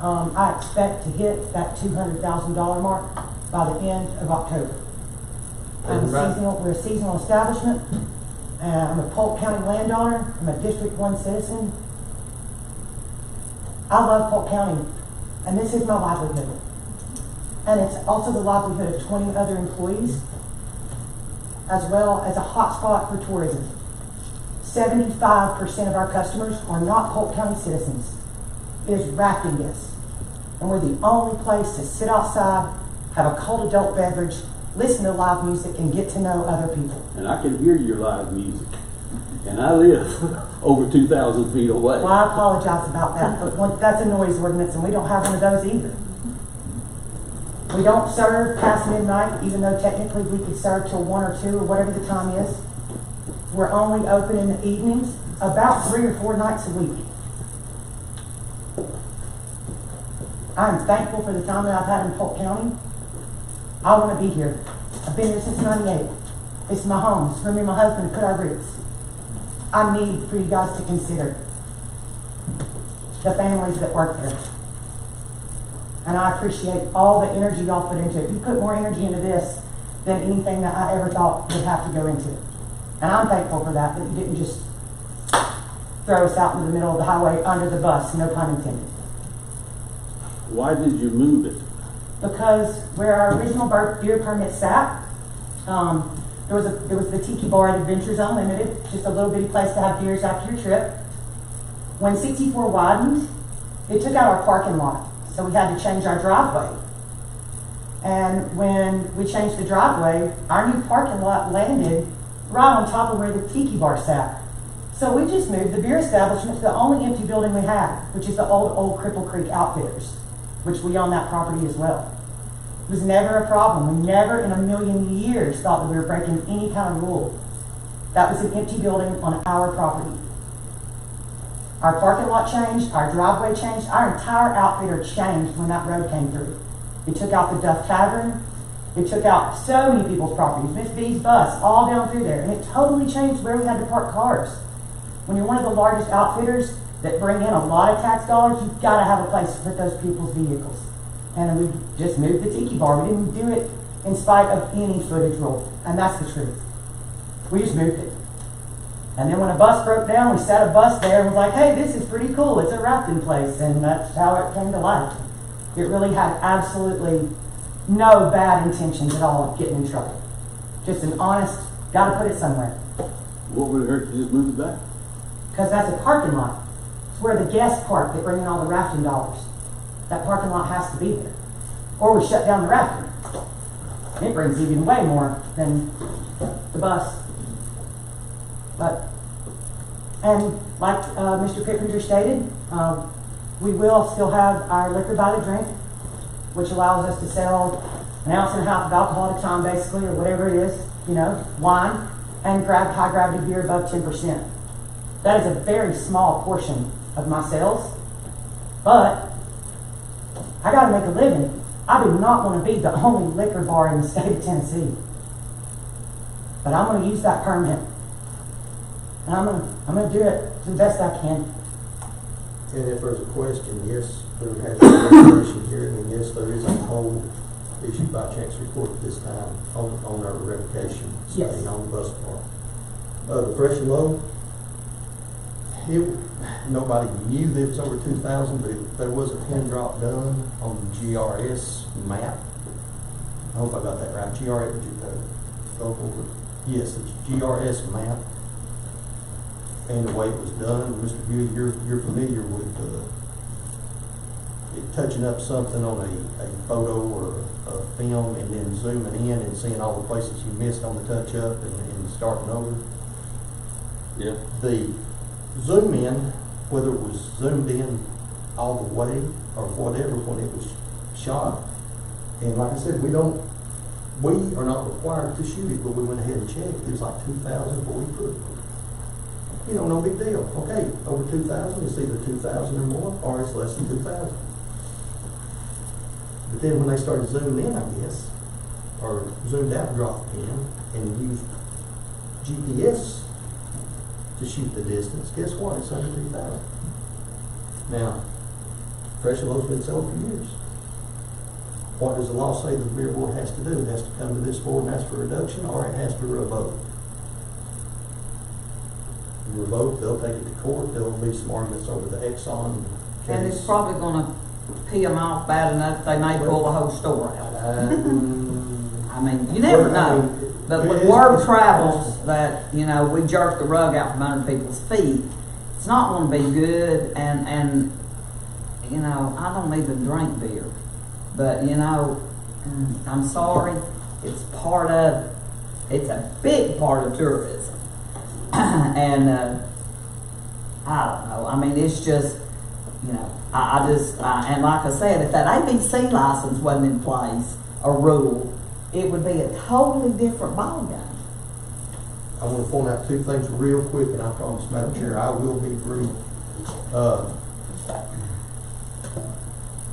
I expect to hit that $200,000 mark by the end of October. We're a seasonal establishment. I'm a Polk County landowner. I'm a District 1 citizen. I love Polk County, and this is my livelihood. And it's also the livelihood of 20 other employees, as well as a hotspot for tourism. 75% of our customers are not Polk County citizens. It is rafting guests. And we're the only place to sit outside, have a cold adult beverage, listen to live music, and get to know other people. And I can hear your live music. And I live over 2,000 feet away. Well, I apologize about that, but that's a noise ordinance, and we don't have one of those either. We don't serve past midnight, even though technically we could serve till 1 or 2 or whatever the time is. We're only open in the evenings, about 3 or 4 nights a week. I'm thankful for the time that I've had in Polk County. I want to be here. I've been here since '98. It's my home. It's where me and my husband put our roots. I need for you guys to consider the families that work there. And I appreciate all the energy y'all put into it. You put more energy into this than anything that I ever thought would have to go into it. And I'm thankful for that you didn't just throw us out in the middle of the highway under the bus, no pun intended. Why did you move it? Because where our original beer permit sat, there was the Tiki Bar at Adventure Zone Limited, just a little bitty place to have beers after your trip. When 64 widened, it took out our parking lot, so we had to change our driveway. And when we changed the driveway, our new parking lot landed right on top of where the Tiki Bar sat. So we just moved the beer establishment to the only empty building we had, which is the old Cripple Creek Outfitters, which we own that property as well. It was never a problem. We never in a million years thought that we were breaking any kind of rule. That was an empty building on our property. Our parking lot changed, our driveway changed, our entire outfitter changed when that road came through. It took out the Duff Tavern, it took out so many people's properties, Miss B's bus, all down through there, and it totally changed where we had to park cars. When you're one of the largest outfitters that bring in a lot of tax dollars, you've got to have a place to put those people's vehicles. And we just moved the Tiki Bar. We didn't do it in spite of any footage rule, and that's the truth. We just moved it. And then when a bus broke down, we set a bus there and was like, hey, this is pretty cool. It's a rafting place, and that's how it came to life. It really had absolutely no bad intentions at all of getting in trouble. Just an honest, got to put it somewhere. What would it hurt to just move it back? Because that's a parking lot. It's where the guests park that bring in all the rafting dollars. That parking lot has to be there. Or we shut down the rafting. It brings even way more than the bus. And like Mr. Pippinger stated, we will still have our liquor by the drink, which allows us to sell 1.5 ounces of alcohol at a time, basically, or whatever it is, wine, and grab high gravity beer above 10%. That is a very small portion of my sales, but I got to make a living. I do not want to be the only liquor bar in the state of Tennessee. But I'm going to use that permit. And I'm gonna do it to the best I can. And if there's a question, yes, there has been a resolution hearing, and yes, there is a hold issued by Chancery Court at this time on our revocation Yes. study on the bus park. The Fresh and Low, nobody knew that it was over 2,000, but there was a pin drop done on the GRS map. I hope I got that right. Yes, it's GRS map. And the way it was done, Mr. Beauty, you're familiar with it touching up something on a photo or a film and then zooming in and seeing all the places you missed on the touch up and starting over. Yeah. The zoom in, whether it was zoomed in all the way or whatever when it was shot, and like I said, we are not required to shoot it, but we went ahead and checked. It was like 2,000, but we put, no big deal. Okay, over 2,000, it's either 2,000 or more, or it's less than 2,000. But then when they started zooming in, I guess, or zoomed out, dropped the pin, and used GPS to shoot the distance, guess what? It's under 2,000. Now, Fresh and Low's been sold for years. What does the law say the Beer Board has to do? It has to come to this board and ask for a reduction, or it has to revoke. Revoke, they'll take it to court, there'll be some arguments over the Exxon case. And it's probably gonna pee them off bad enough, they may pull the whole store out. I mean, you never know. But when word travels that, we jerk the rug out from under people's feet, it's not gonna be good, and I don't even drink beer. But, I'm sorry, it's a big part of tourism. And, I don't know, I mean, it's just, and like I said, if that ABC license wasn't in place, a rule, it would be a totally different ballgame. I want to point out two things real quick, and I promise, Madam Chair, I will be brief. I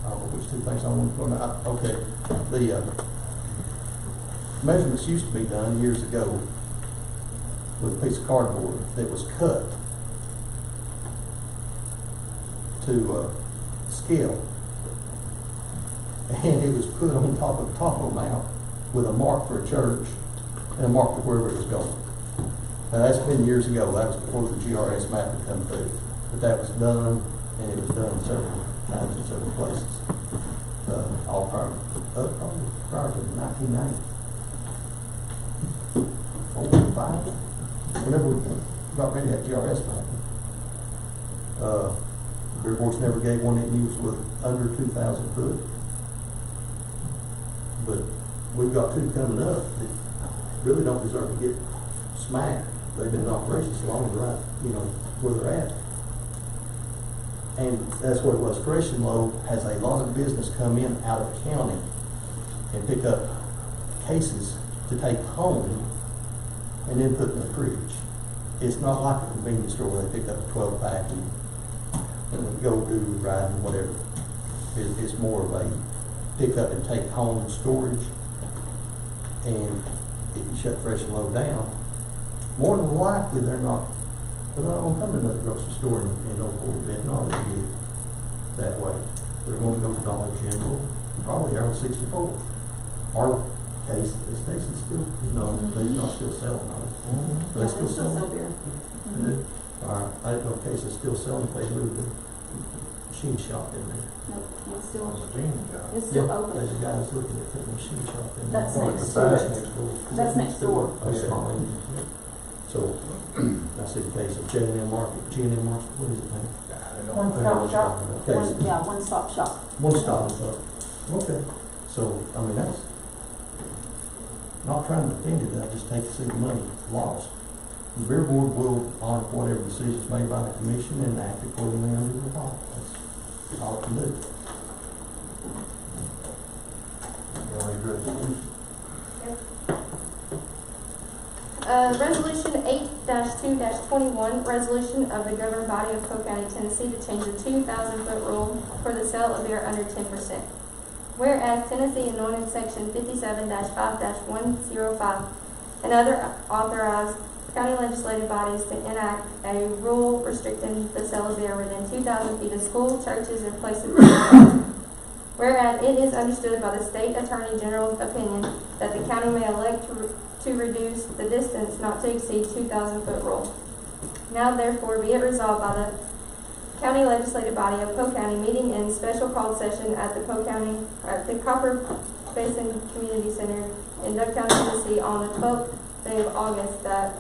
don't know which two things I want to point out. Okay, the measurements used to be done years ago with a piece of cardboard that was cut to scale, and it was put on top of the Taco Mount with a mark for a church and a mark for wherever it was going. Now that's been years ago. That was before the GRS map had come through. But that was done, and it was done several times in several places. All probably prior to 1990. 4 or 5. Whenever we got ready that GRS map. Beer Board's never gave one that used with under 2,000 foot. But we've got two coming up that really don't deserve to get smacked. They've been in operation so long, right, where they're at. And that's what it was. Fresh and Low has a lot of business come in out of the county and pick up cases to take home and then put in the fridge. It's not like a convenience store where they pick up a 12-pack and go do riding, whatever. It's more of a pick up and take home storage. And if you shut Fresh and Low down, more than likely they're not going to come to another grocery store in Oakport Bend. No, they get it that way. They're going to go to Dollar General, probably Arrow 64. Our case, this case is still, they're not still selling on it. They still selling beer. I didn't know if case is still selling if they moved the machine shop in there. Nope, it's still Yeah, open. there's a guy that's looking at the machine shop in there. That's next door. door. That's next door. Oh, yeah. So, I see the case of J&M Market, what is it, man? One stop shop. Okay. One stop shop. One stop shop. Okay. So, I mean, that's not trying to defend it, I just hate to see the money lost. The Beer Board will honor whatever decisions made by the commission and act accordingly under the law. That's all it can do. Resolution 8-2-21, resolution of the governing body of Polk County, Tennessee to change the 2,000 foot rule for the sale of beer under 10%. Whereas Tennessee anointed section 57-5-105 and other authorized county legislative bodies to enact a rule restricting the sale of beer within 2,000 feet of school, churches, and places of worship. Whereas it is understood by the state attorney general's opinion that the county may elect to reduce the distance not to exceed 2,000 foot rule. Now therefore be it resolved by the county legislative body of Polk County meeting in special called session at the Copper Basin Community Center in Duck County, Tennessee on the 12th day of August that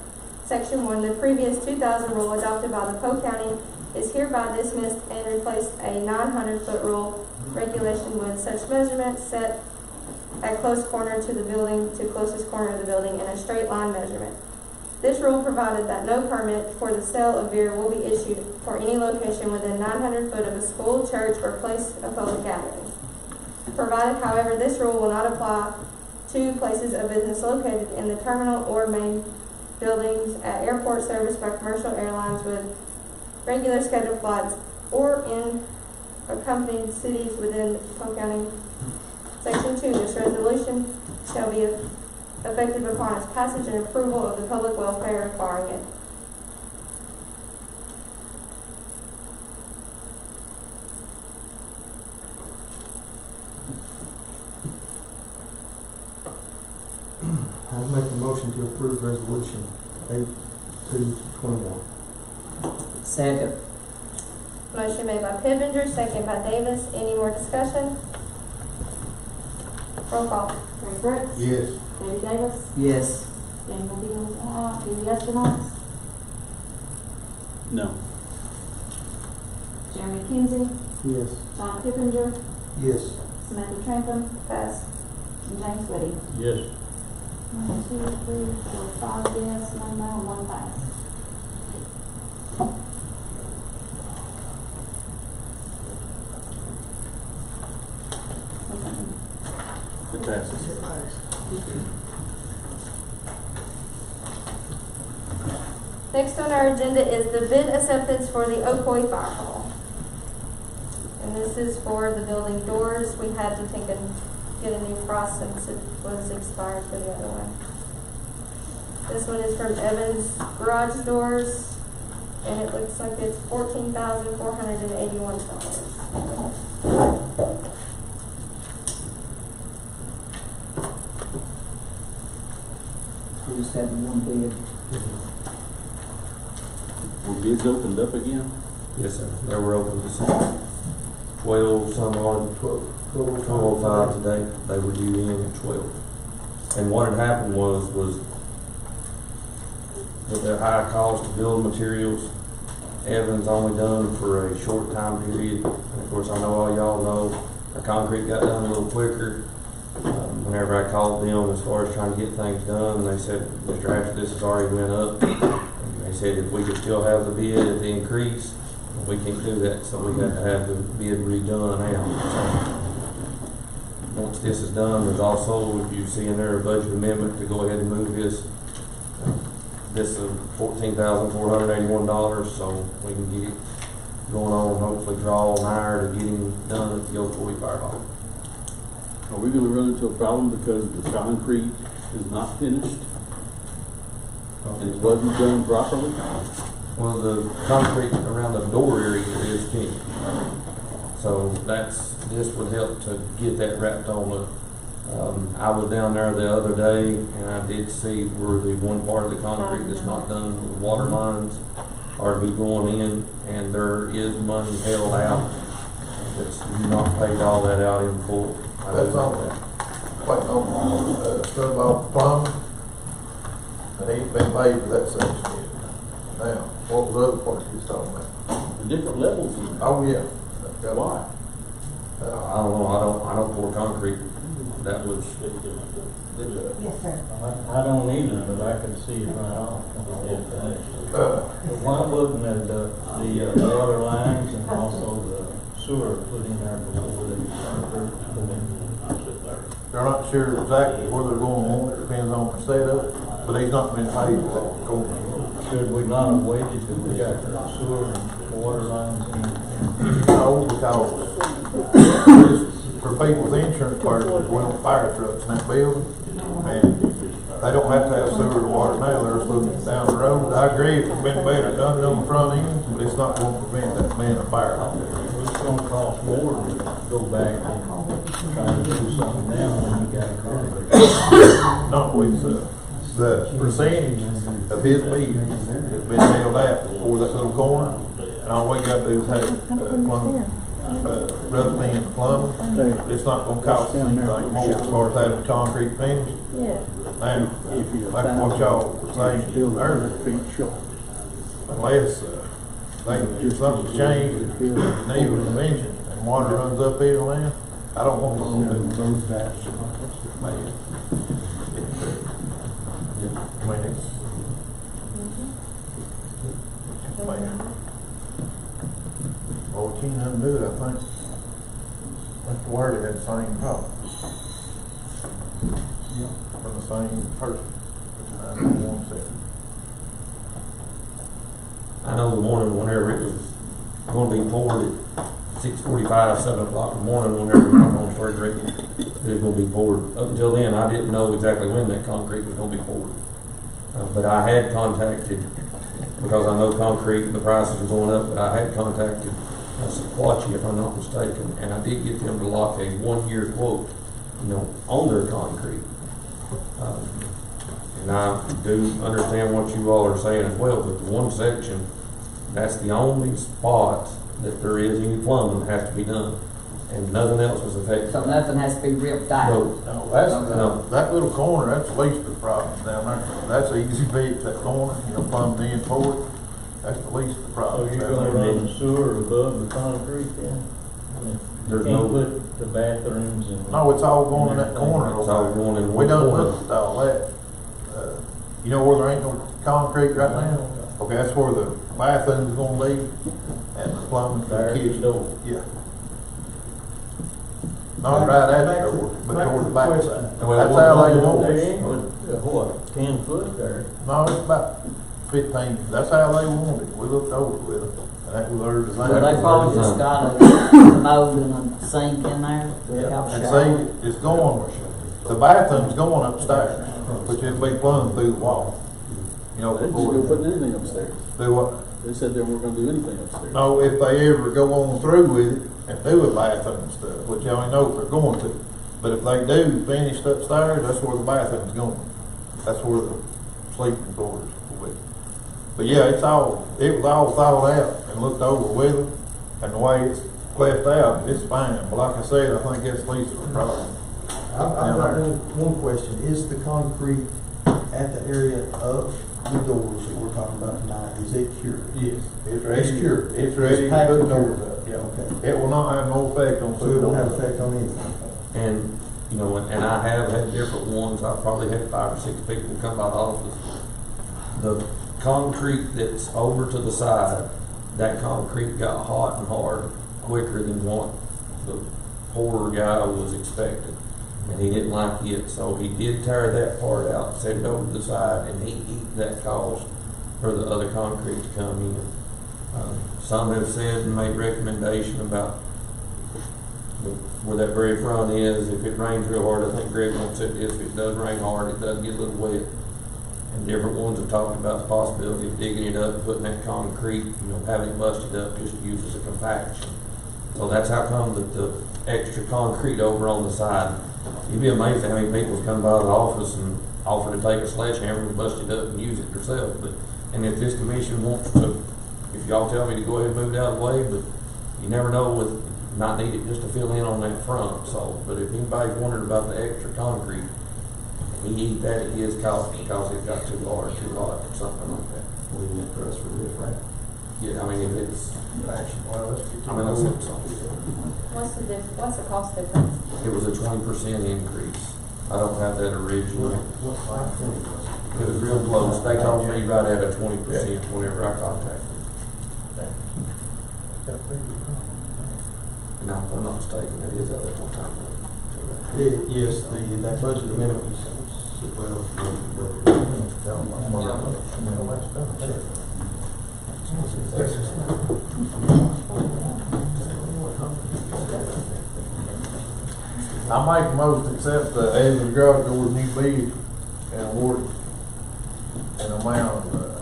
Section 1, the previous 2,000 rule adopted by the Polk County is hereby dismissed and replaced a 900 foot rule regulation with such measurements set at close corner to the building to closest corner of the building in a straight line measurement. This rule provided that no permit for the sale of beer will be issued for any location within 900 foot of a school, church, or place of public gathering. Provided, however, this rule will not apply to places of business located in the terminal or main buildings at airport serviced by commercial airlines with regular scheduled flights or in accompanied cities within Polk County. Section 2, this resolution shall be effective upon its passage and approval of the public welfare requiring it. I'll make a motion to approve resolution 8221. Second. Motion made by Pippinger, second by Davis. Any more discussion? Roll call. Ray Brooks. Yes. Debbie Davis. Yes. Daniel Deal, Dewey Estimons. No. Jeremy Kinsey. Yes. John Pippinger. Yes. Samantha Trantham. Pass. And James Whitty. Yes. 1, 2, 3, 4, 5 yes, 1 no, and 1 pass. It passes. Next on our agenda is the bid acceptance for the Ocoee Fire Hall. And this is for the building doors. We had to get a new price since it was expired for the other one. This one is from Evans Garage Doors, and it looks like it's $14,481. We just had one bid. Were bids opened up again? Yes, sir. They were open to some 12, some on 12:05 today. They were due in at 12. And what had happened was with their high cost of building materials, Evans only done for a short time period. And of course, I know all y'all know our concrete got done a little quicker. Whenever I called them as far as trying to get things done, they said, Mr. Asher, this has already went up. And they said if we could still have the bid at the increase, we can't do that, so we have to have the bid redone now. So once this is done, there's also, if you see in there, a budget amendment to go ahead and move this $14,481, so we can get it going on, hopefully draw an hour to get him done at the Ocoee Fire Hall. Are we gonna run into a problem because the concrete is not finished? And it wasn't done properly? Well, the concrete around the door area is finished. So this would help to get that wrapped on up. I was down there the other day and I did see where the one part of the concrete that's not done, the water lines are to be going in, and there is money held out that's not paid all that out in full. That's all. Like stuff off plumbing, and he's been paid for that section. Now, what was the other part you was talking about? The different levels in there. Oh, yeah. Why? I don't know, I don't pour concrete. That was, Yes, sir. I don't either, but I can see it right off. When I'm looking at the water lines and also the sewer put in there before they started. They're not sure exactly where they're going on, it depends on the setup, but he's not been paid for that. Should we not have waited till we got the sewer and water lines in? No, because for people's insurance purposes, we don't fire trucks in that building, and they don't have to have sewer or water now, they're just looking down the road. I agree, if it's been better done it on the front end, but it's not gonna prevent that being a fire out there. It's gonna cost more to go back and try to do something now when you got a car. No, it's, the percentage of his meter has been held out for that little corner, and all we gotta do is have, plumb, rather than plumbing, it's not gonna cost anything more as far as having concrete finish. Yeah. Now, like what y'all were saying earlier, unless, something's changed, need was mentioned, and water runs up here land, I don't want to do that. Man. I mean, it's, man. Well, we can't undo it, I think. Mr. Wardy had the same problem. From the same person. I know the morning whenever it was gonna be poured at 6:45, 7 o'clock in the morning, whenever we went on third grade, it was gonna be poured. Up until then, I didn't know exactly when that concrete was gonna be poured. But I had contacted, because I know concrete, the prices are going up, but I had contacted Sequatchie, if I'm not mistaken, and I did get them to lock a 1-year quote, on their concrete. And I do understand what you all are saying as well, but the one section, that's the only spot that there is any plumbing that has to be done, and nothing else was affected. So nothing has to be ripped out. No, that's, that little corner, that's the least of the problems down there. That's easy fix, that corner, plumbed in forward, that's the least of the So problems. you're gonna run the sewer above the concrete then? There's You no- can't put the bathrooms and. No, it's all going in that corner. It's all going in We one done corner. looked at all that. You know where there ain't no concrete right now? Okay, that's where the bathroom's gonna be, and the plumbing for the There's the kitchen. door. Yeah. Not right at the door, but toward the back side. Well, That's how they want There it. ain't but, what, 10 foot there? No, it's about 15, that's how they want it. We looked over it with them, and that was their design. So they probably just got a mold and a sink in there to have a And shower. see, it's going, the bathroom's going upstairs, but it'll be plumbed through the wall. They just Before, go putting anything upstairs. do what? They said they weren't gonna do anything upstairs. No, if they ever go on through with it and do a bathroom and stuff, which y'all know if they're going to. But if they do finish upstairs, that's where the bathroom's going. That's where the sleeping quarters will be. But yeah, it was all thought out and looked over with them, and the way it's left out, it's fine. But like I said, I think that's the least of the problem. I've got one question. Is the concrete at the area of the doors that we're talking about tonight, is it cured? Yes, it's It's ready. cured. It's ready to packed put and doors cured. up. Yeah. Okay. It will not have no effect on So putting it won't doors have up. effect on anything? And, and I have had different ones, I've probably had 5 or 6 people come by the office. The concrete that's over to the side, that concrete got hot and hard quicker than what the pourer guy was expecting. And he didn't like it, so he did tear that part out, set it over to the side, and he eked that cost for the other concrete to come in. Some have said and made recommendation about where that very front is. If it rains real hard, I think Greg won't say this, if it does rain hard, it does get a little wet. And different ones have talked about the possibility of digging it up, putting that concrete, having it busted up, just used as a compaction. So that's how come that the extra concrete over on the side. You'd be amazed how many people come by the office and offer to take a sledgehammer and bust it up and use it themselves. And if this commission wants to, if y'all tell me to go ahead and move it out of the way, but you never know with, might need it just to fill in on that front. So, but if anybody's wondering about the extra concrete, he eat that at his cost because it got too hard, too hot, or something like that. We need to press for this, right? Yeah, I mean, if it's, That's something. What's the cost difference? It was a 20% increase. I don't have that originally. It was real close. They told me right at a 20% whenever I contacted them. No, if I'm not mistaken, that is at that one time. Yes, that budget amendment was, I make a motion to accept the Evans garage door new bid and awarded an amount, the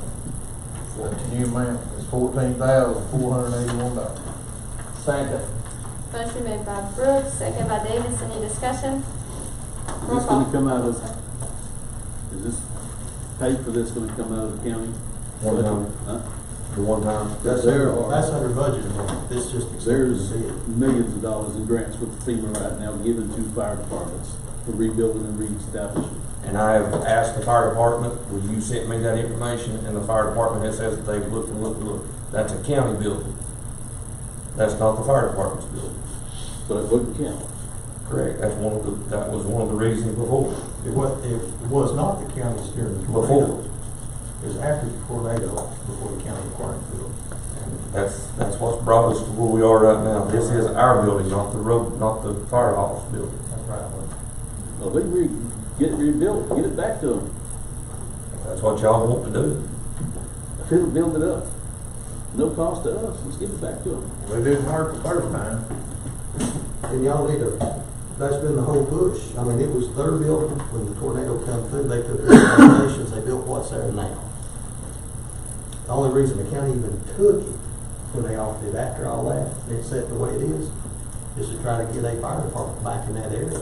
new amount is $14,481. Second. Motion made by Brooks, second by Davis. Any discussion? Is this gonna come out of, is this pay for this gonna come out of the county? One time. Huh? The one time. That's There under, are- that's under budget amendment, this just accepted There's the bid. millions of dollars in grants with FEMA right now given to fire departments for rebuilding and reestablishing. And I have asked the fire department, will you send me that information? And the fire department has said that they've looked and looked and looked. That's a county building. That's not the fire department's building. So it wouldn't count. Correct. That was one of the reasons before. It was not the county's during the tornado. Before. It was after the tornado, before the county acquired the building. That's what's brought us to where we are right now. This is our building, not the road, not the firehouse building. That's right. Well, they get it rebuilt, get it back to them. That's what y'all want to do. Build it up. No cost to us, let's give it back to them. Well, it didn't work the first time. And y'all need that's been the whole push. I mean, it was their building when the tornado come through. They took their foundations, they built what's there now. The only reason the county even took it when they offered it after all that, and it's set the way it is to try to get a fire department back in that area.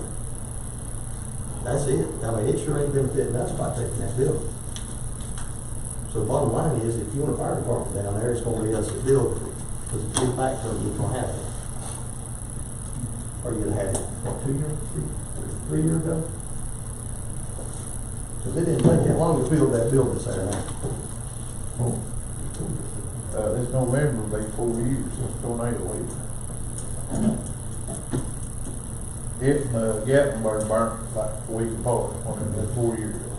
That's it. I mean, it sure ain't benefiting us by taking that building. So the bottom line is, if you want a fire department down there, it's gonna be us that build it. Because if you back to it, you're gonna have it. Or you had it, what, 2 years, 3 years ago? Because it didn't take that long to build that building that's there now. This November will be 4 years since the tornado hit. It and Gatlinburg burnt like a week apart when it was 4 years ago.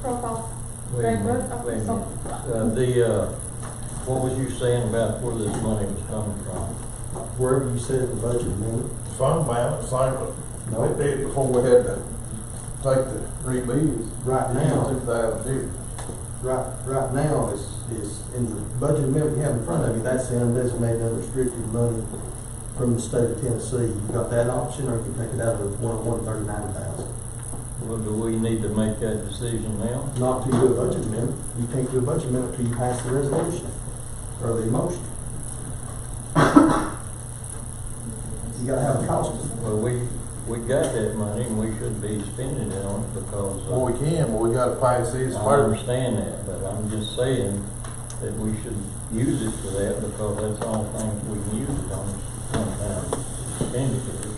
Roll call. Wait a Greg minute, Brooks? wait a minute. What was you saying about where this money was coming from? Wherever you said the budget amendment. Fund balance, same as No. we did before we had to take the rebids. Right now. 2002. Right now is in the budget amendment you have in front of you, that's the undesignated unrestricted money from the state of Tennessee. You've got that option, or you can take it out of 139,000. Well, do we need to make that decision now? Not to do a budget amendment. You can't do a budget amendment until you pass the resolution or the motion. You gotta have a cost. Well, we got that money and we should be spending it on it because. Well, we can, but we gotta pass this I first. understand that, but I'm just saying that we should use it for that because that's all things we can use it on, one-time expenditures.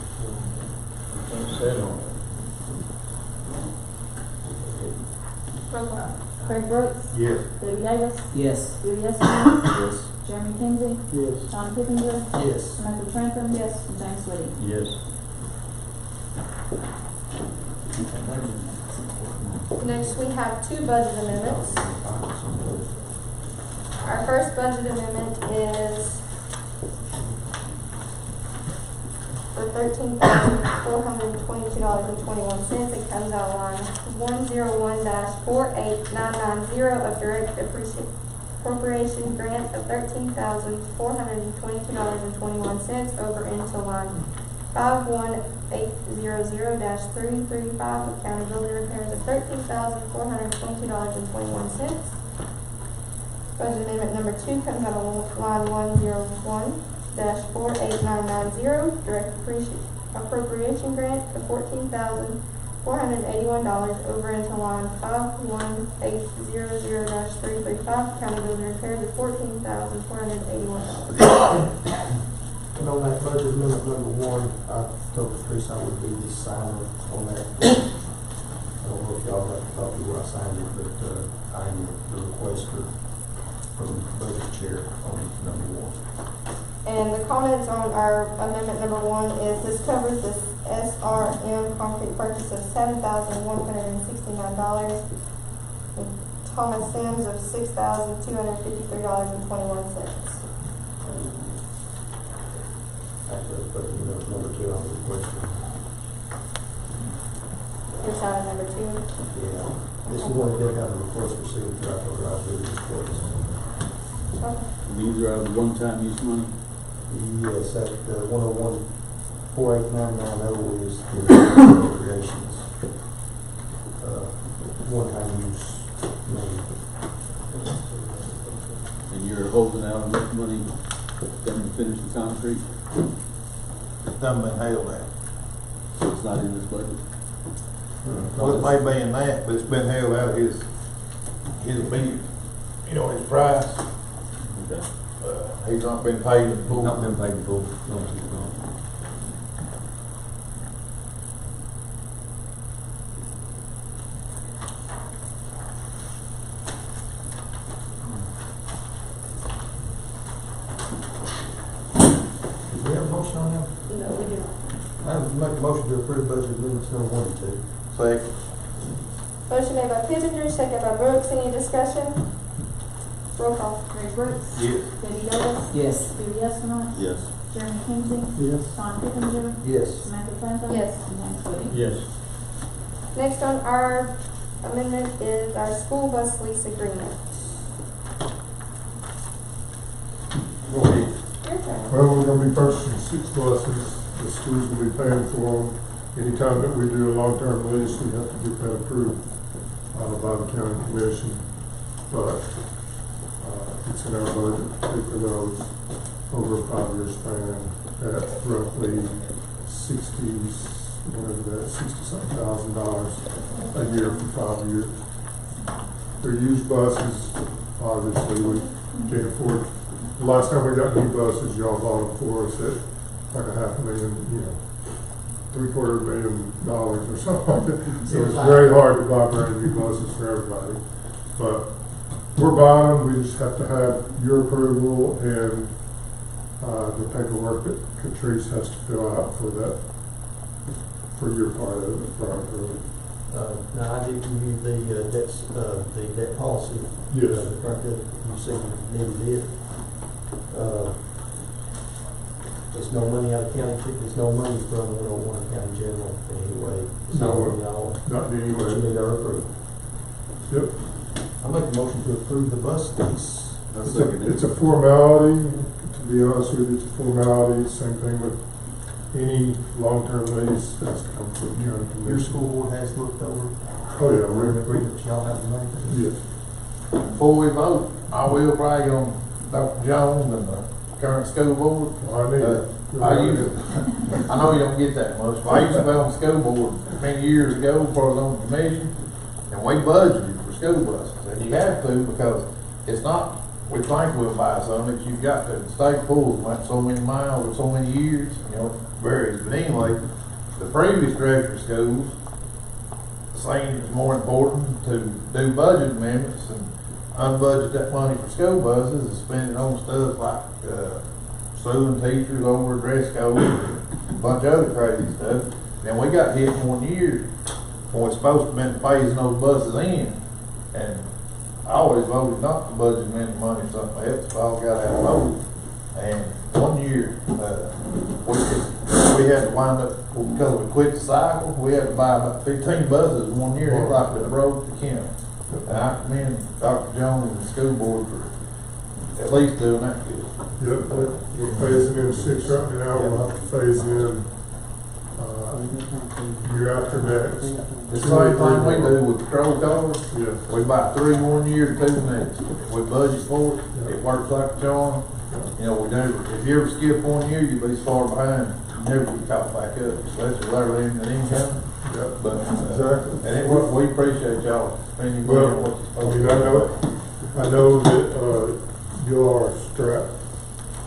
We can't sit on it. Roll call. Craig Brooks, Yes. Debbie Davis, Yes. Judy Estimate, Yes. Jeremy Kinsey, Yes. John Kipinger, Yes. Samantha Trantham, yes, and James Whitty. Yes. Next, we have two budget amendments. Our first budget amendment is for $13,422.21. It comes out on 101-48990 of direct appropriation grant of $13,422.21 over into line 51800-335 of county building repairs of $13,422.21. Budget amendment number 2 comes out on line 101-48990, direct appropriation grant of $14,481 over into line 51800-335, county building repairs of $14,481. And on that budget amendment number 1, I told Patrice I would be the signer on that. I don't know if y'all got a copy where I signed it, but I am the requester from the budget chair on number 1. And the comments on our amendment number 1 is this covers this SRM concrete purchase of $7,169 and Thomas Sims of $6,253.21. Actually, let's put number 2 on the request. Your side of number 2. Yeah, this is one that did have a request for signature. I told her I'd do this request. Okay. These are out of one-time use money. Yes, at 101 48,990 is the appropriations. One-time use money. And you're holding out enough money to finish the concrete, It's done been held at. so it's not in this budget? Well, it may be in that, but it's been held out of his bid, you know, his price. Okay. He's not been paid in full. Not been paid in full. No. Do we have a motion on that? No, we do not. I would make a motion to approve budget amendments number 1 and 2. Second. Motion made by Pittenger, second by Brooks. Any discussion? Roll call. Greg Brooks. Yes. Debbie Davis. Yes. Dewey Estimov. Yes. Jeremy Kinsey. Yes. Sean Pittenger. Yes. Samantha Trent. Yes. And James Woody. Yes. Next on our amendment is our school bus lease agreement. Go ahead. Your turn. Well, we're gonna be purchasing 6 buses, the school's gonna be paying for them. Anytime that we do a long-term lease, we have to get that approved by the county commission. But, it's in our budget to pay for those over a 5-year span at roughly $60-something thousand a year for 5 years. They're used buses, obviously, we can't afford. The last time we got new buses, y'all bought them for us at like $500,000, $750,000 or something. So it's very hard to buy brand new buses for everybody. But we're buying them, we just have to have your approval and the paperwork that Catrice has to fill out for that, for your part of it, for our approval. Now, I did give you the debt policy. Yes. Right there, you see, needed it. There's no money out of county, there's no money from 101 County General anyway. It's not No, money all. not in any But you way. need our approval. Yep. I make a motion to approve the bus lease. It's a formality, to be honest with you, it's a formality, same thing with any long-term lease has to come from the county commission. Your school board has looked over. Oh, yeah, We're in we, agreement, y'all have the money. yes. Before we vote, I will brag on Dr. Jones and the current school board. I need it. I used to, I know you don't get that much, but I used to be on the school board many years ago before I was on the commission, and we budgeted for school buses, and you have to because it's not, we think we'll buy some, that you've got to, the state pulls like so many miles or so many years, you know, it varies, but anyway, the previous director of schools saying it's more important to do budget amendments and unbudget that money for school buses and spend it on stuff like, suing teachers over dress code, a bunch of other crazy stuff. And we got hit 1 year when we're supposed to have been phasing those buses in. And I always voted not to budget amend money for something else, if I all got out of vote. And 1 year, we had to wind up, because we quit the cycle, we had to buy about 15 buses 1 year. It like it broke the county. And I commend Dr. Jones and the school board for at least doing that good. Yep, we're phasing in 6 right now, we'll have to phase in, year after next. The same thing we do with patrol cars. Yes. We buy 3 1 year, 2 the next. If we budget for it, it works like a charm. You know, we never, if you ever skip 1 year, you'll be so far behind, you never get caught back up, especially later in the income. Yep. But, Exactly. and we appreciate y'all spending money on what you're Well, supposed to do. I know that, you are strapped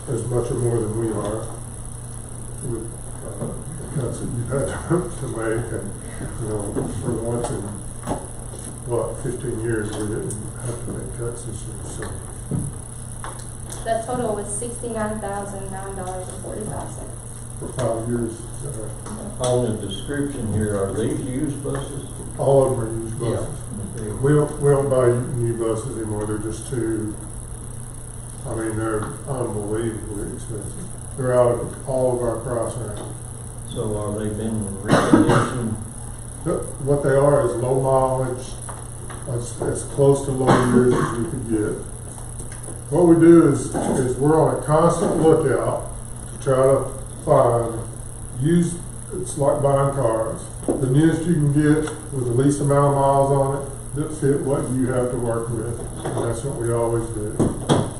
as much or more than we are with, cuts that you've had to make, and, you know, for once in, 15 years, we didn't have to make cuts this year, so. That total was $69,009.45. For 5 years, On the description here, are these used buses? all of them are used buses. We don't buy new buses anymore, they're just too, I mean, they're unbelievably expensive. They're out of all of our price range. So are they been reconditioned? What they are is low mileage, as close to low years as we could get. What we do is we're on a constant lookout to try to find it's like buying cars. The newest you can get with the least amount of miles on it that fit what you have to work with. And that's what we always do.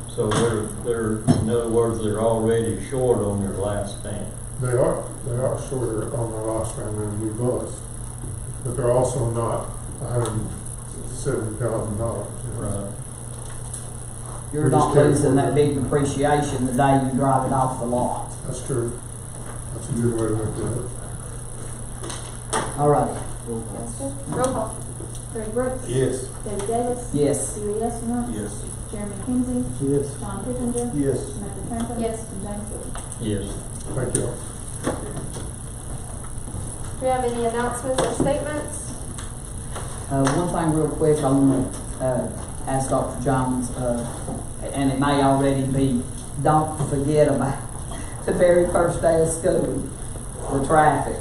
So they're, in other words, they're already short on their last stand. They are shorter on their lifespan than a new bus, but they're also not $170,000. Right. You're not losing that big depreciation the day you drive it off the lot. That's true. That's a good way to look at it. All right. Roll call. Greg Brooks. Yes. Debbie Davis. Yes. Dewey Estimov. Yes. Jeremy Kinsey. Yes. John Pippinger. Yes. Samantha Franklin. Yes. And James Wood. Yes. Thank you. Do we have any announcements or statements? One thing real quick, I want to ask Dr. Jones, and it may already be, don't forget about the very first day of school, the traffic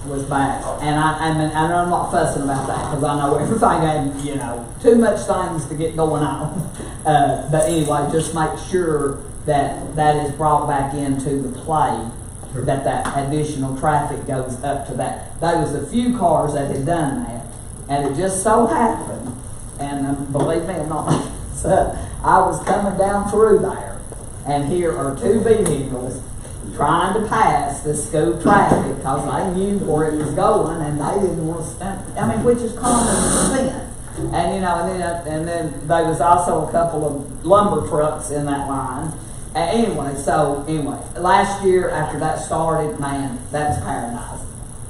was bad. And I'm not fussing about that because I know everything had, too much things to get going on. But anyway, just make sure that that is brought back into the play, that additional traffic goes up to that. There was a few cars that had done that, and it just so happened, and believe me, I'm not making this up, I was coming down through there, and here are two vehicles trying to pass the school traffic because they knew where it was going and they didn't want to stand. Which is common sense. And and then there was also a couple of lumber trucks in that line. Anyway, last year after that started, man, that was paradise.